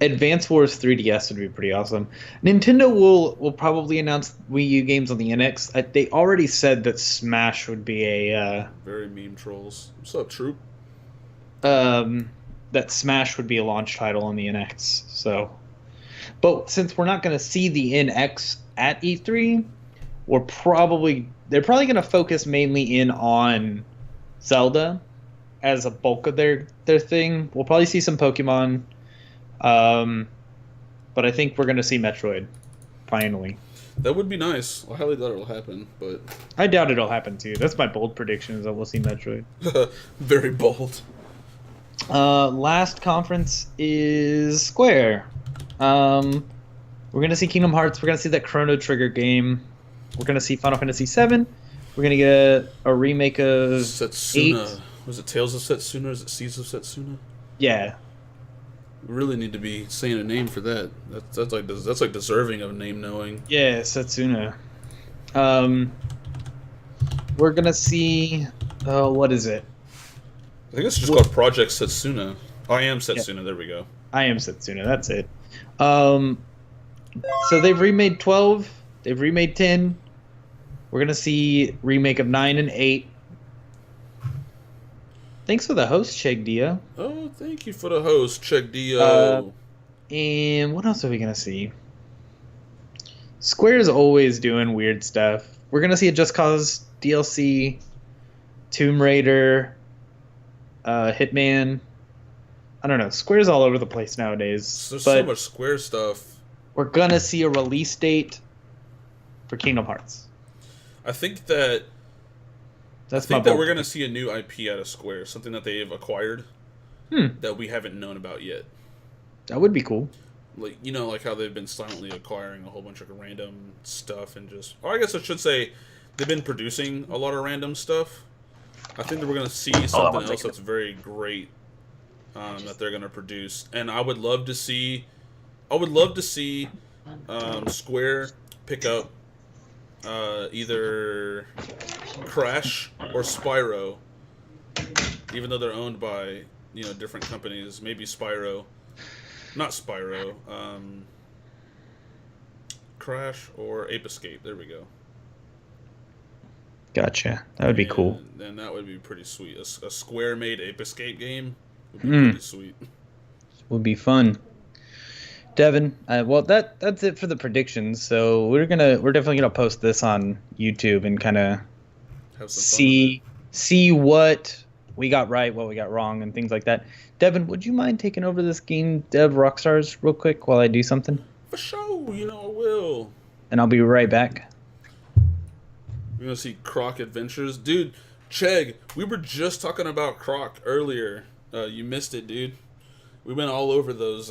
Advance Wars 3DS would be pretty awesome. Nintendo will probably announce Wii U games on the NX. They already said that Smash would be a Very meme trolls. What's up, Troop? that Smash would be a launch title on the NX. So, but since we're not going to see the NX at E3, they're probably going to focus mainly in on Zelda as a bulk of their thing. We'll probably see some Pokemon, but I think we're going to see Metroid finally. That would be nice. I highly doubt it'll happen, but I doubt it'll happen too. That's my bold prediction, is that we'll see Metroid. very bold. Last conference is Square. We're gonna see Kingdom Hearts. We're gonna see that Chrono Trigger game. We're gonna see Final Fantasy VII. We're gonna get a remake of Setsuna. 8. Was it Tales of Setsuna? Is it Seeds of Setsuna? Yeah. We really need to be saying a name for that. That's like deserving of name knowing. Yeah, Setsuna. We're gonna see. What is it? I think it's just called Project Setsuna. I am Setsuna. Yeah. There we go. I am Setsuna. That's it. So they've remade 12. They've remade 10. We're gonna see remake of 9 and 8. Thanks for the host, Chegg Dio. Oh, thank you for the host, Chegg Dio. And what else are we gonna see? Square's always doing weird stuff. We're gonna see a Just Cause DLC, Tomb Raider, Hitman. I don't know. Square's all over the place nowadays. There's so much Square stuff. We're gonna see a release date for Kingdom Hearts. I think that we're gonna see a new IP out of Square, something that they've acquired that we haven't known about yet. That would be cool. Like, you know, like how they've been silently acquiring a whole bunch of random stuff and just, or I guess I should say, they've been producing a lot of random stuff. I think that we're gonna see something else that's very great that they're gonna produce, and I would love to see Square pick up either Crash or Spyro, even though they're owned by, you know, different companies. Maybe Spyro, not Spyro, Crash or Ape Escape. There we go. Gotcha. That would be cool. And that would be pretty sweet. A Square-made Ape Escape game would be pretty sweet. Would be fun. Devin, well, that's it for the predictions. So we're definitely gonna post this on YouTube and kind of see what we got right, what we got wrong, and things like that. Devin, would you mind taking over this Game Dev Rockstars real quick while I do something? For sure, you know I will. And I'll be right back. We're gonna see Croc Adventures, dude. Chegg, we were just talking about Croc earlier. You missed it, dude. We went all over those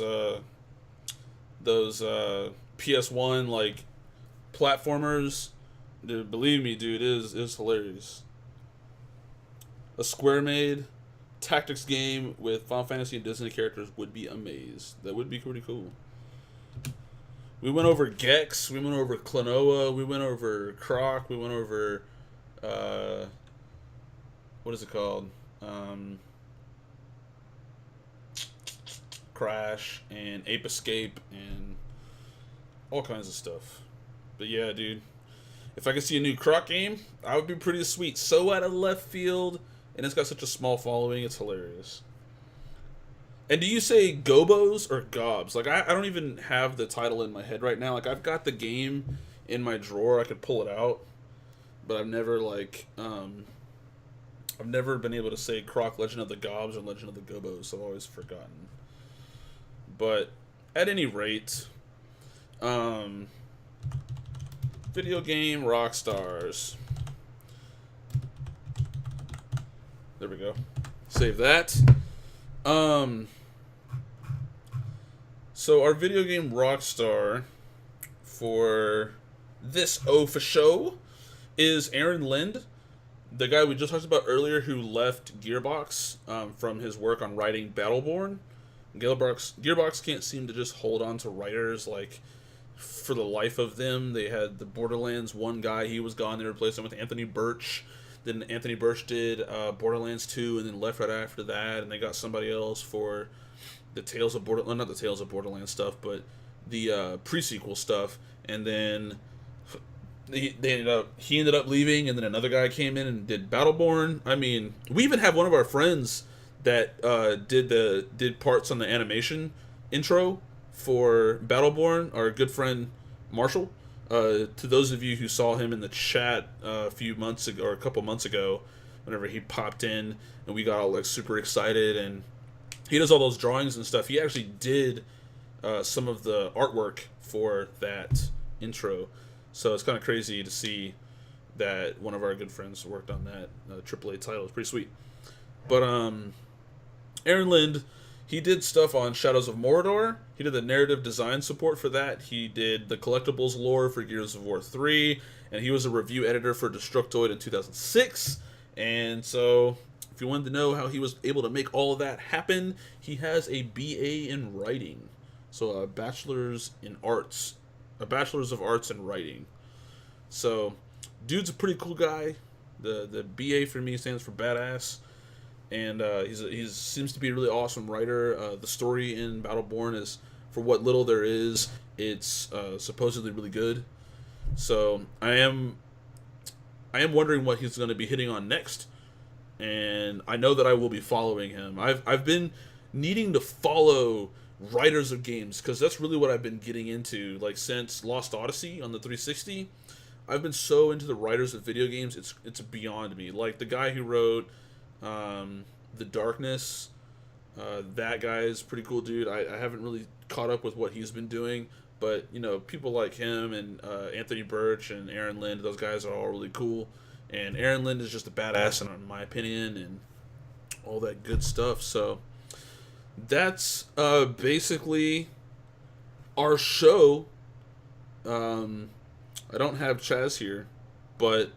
PS1 like platformers. Dude, believe me, dude, it is hilarious. A Square-made tactics game with Final Fantasy and Disney characters would be amazed. That would be pretty cool. We went over Gex, we went over Klonoa, we went over Croc, we went over what is it called? Crash and Ape Escape and all kinds of stuff. But yeah, dude, if I could see a new Croc game, I would be pretty sweet. So out of left field, and it's got such a small following, it's hilarious. And do you say Gobos or Gobs? Like, I don't even have the title in my head right now. Like, I've got the game in my drawer. I could pull it out. But I've never, like, I've never been able to say Croc Legend of the Gobs or Legend of the Gobos. I've always forgotten. But at any rate, video game rock stars. There we go. Save that. So our video game rock star for this for show is Aaron Lind, the guy we just talked about earlier who left Gearbox from his work on writing Battleborn. Gearbox can't seem to just hold on to writers like for the life of them. They had the Borderlands 1 guy, he was gone, they replaced him with Anthony Birch. Then Anthony Birch did Borderlands 2 and then left right after that, and they got somebody else for the Tales of Borderlands, not the Tales of Borderlands stuff, but the pre-sequel stuff. And then he ended up leaving, and then another guy came in and did Battleborn. I mean, we even have one of our friends that did parts on the animation intro for Battleborn, our good friend Marshall. To those of you who saw him in the chat a few months ago, or a couple months ago, whenever he popped in and we got all like super excited, and he does all those drawings and stuff. He actually did some of the artwork for that intro, so it's kind of crazy to see that one of our good friends worked on that AAA title. It's pretty sweet. But Aaron Lind, he did stuff on Shadows of Mordor. He did the narrative design support for that. He did the collectibles lore for Gears of War 3. And he was a review editor for Destructoid in 2006. And so, if you wanted to know how he was able to make all of that happen, he has a BA in writing. So, a bachelor's of arts in writing. So, dude's a pretty cool guy. The BA for me stands for badass. And he seems to be a really awesome writer. The story in Battleborn is, for what little there is, it's supposedly really good. So I am wondering what he's going to be hitting on next, and I know that I will be following him. I've been needing to follow writers of games because that's really what I've been getting into. Like since Lost Odyssey on the 360, I've been so into the writers of video games. It's beyond me. Like the guy who wrote The Darkness, that guy is a pretty cool dude. I haven't really caught up with what he's been doing, but you know, people like him and Anthony Birch and Aaron Lind, those guys are all really cool. And Aaron Lind is just a badass in my opinion, and all that good stuff. So that's basically our show. I don't have Chaz here, but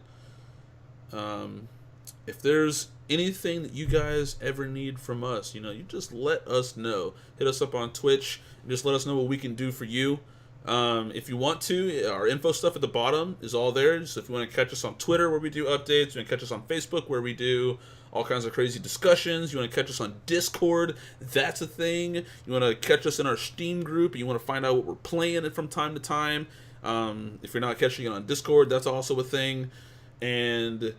if there's anything that you guys ever need from us, you know, you just let us know. Hit us up on Twitch and just let us know what we can do for you. If you want to, our info stuff at the bottom is all there. So if you want to catch us on Twitter where we do updates, you want to catch us on Facebook where we do all kinds of crazy discussions, you want to catch us on Discord, that's a thing. You want to catch us in our Steam group, and you want to find out what we're playing from time to time. If you're not catching it on Discord, that's also a thing. And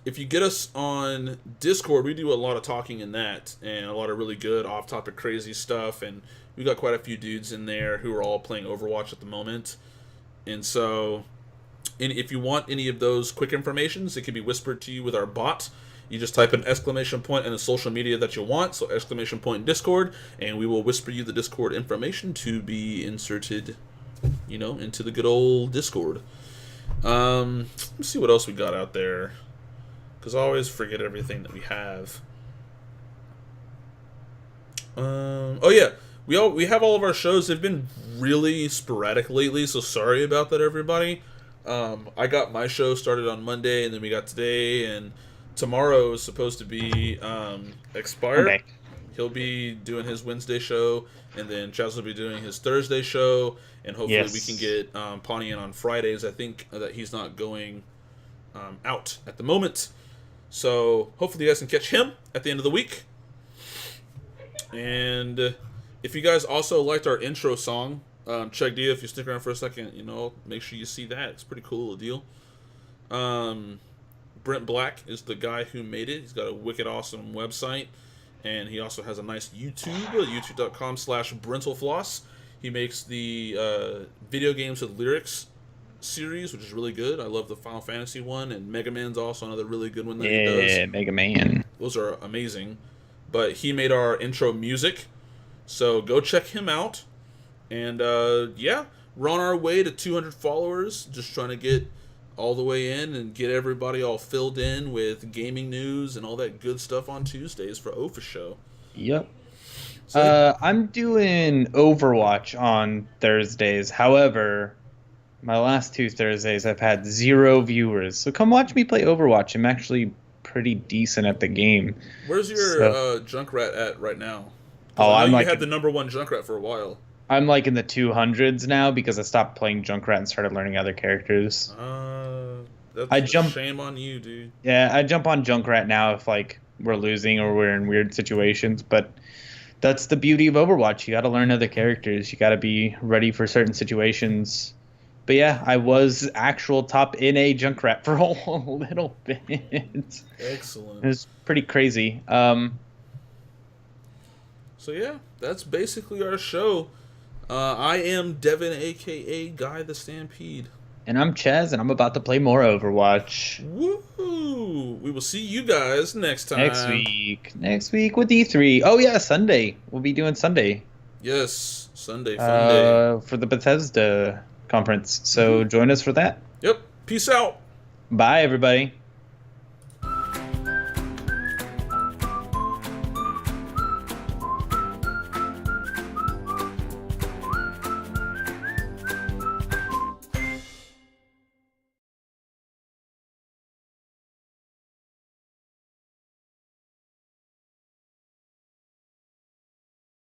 if you get us on Discord, we do a lot of talking in that, and a lot of really good off-topic crazy stuff, and we got quite a few dudes in there who are all playing Overwatch at the moment. And so, if you want any of those quick informations, it can be whispered to you with our bot. You just type an exclamation point in the social media that you want, so exclamation point Discord, and we will whisper you the Discord information to be inserted, you know, into the good old Discord. Let's see what else we got out there, because I always forget everything that we have. Oh yeah, we have all of our shows. They've been really sporadic lately, so sorry about that, everybody. I got my show started on Monday, and then we got today, and tomorrow is supposed to be Expired. Okay. He'll be doing his Wednesday show, and then Chaz will be doing his Thursday show, and hopefully we can get Pawnee in on Fridays. I think that he's not going out at the moment, so hopefully you guys can catch him at the end of the week. And if you guys also liked our intro song, Chegg D, if you stick around for a second, you know, make sure you see that. It's a pretty cool little deal. Brent Black is the guy who made it. He's got a wicked awesome website, and he also has a nice YouTube, youtube.com/BrentalFloss. He makes the video games with lyrics series, which is really good. I love the Final Fantasy one, and Mega Man's also another really good one that he does. Yeah, Mega Man. Those are amazing. But he made our intro music, So go check him out. And yeah, we're on our way to 200 followers. Just trying to get all the way in and get everybody all filled in with gaming news and all that good stuff on Tuesdays for OFA Show. Yep. So, I'm doing Overwatch on Thursdays. However, my last 2 Thursdays I've had 0 viewers. So come watch me play Overwatch. I'm actually pretty decent at the game. where's your Junkrat at right now? 'Cause Oh, I know I'm you like had the #1 Junkrat for a while. I'm like in the 200s now because I stopped playing Junkrat and started learning other characters. That's I a jump- shame on you, dude. Yeah, I jump on Junkrat now if like we're losing or we're in weird situations, but that's the beauty of Overwatch. You got to learn other characters. You got to be ready for certain situations. But yeah, I was actual top NA Junkrat for a little bit. It Excellent. was pretty crazy. So yeah, that's basically our show. I am Devin, aka Guy the Stampede. And I'm Chaz, and I'm about to play more Overwatch Woo! We will see you guys next time. next week. Next week with E3. Oh yeah, Sunday. We'll be doing Sunday. Yes, Sunday, fun day. For the Bethesda conference. So join us for that. Yep. Peace out. Bye, everybody.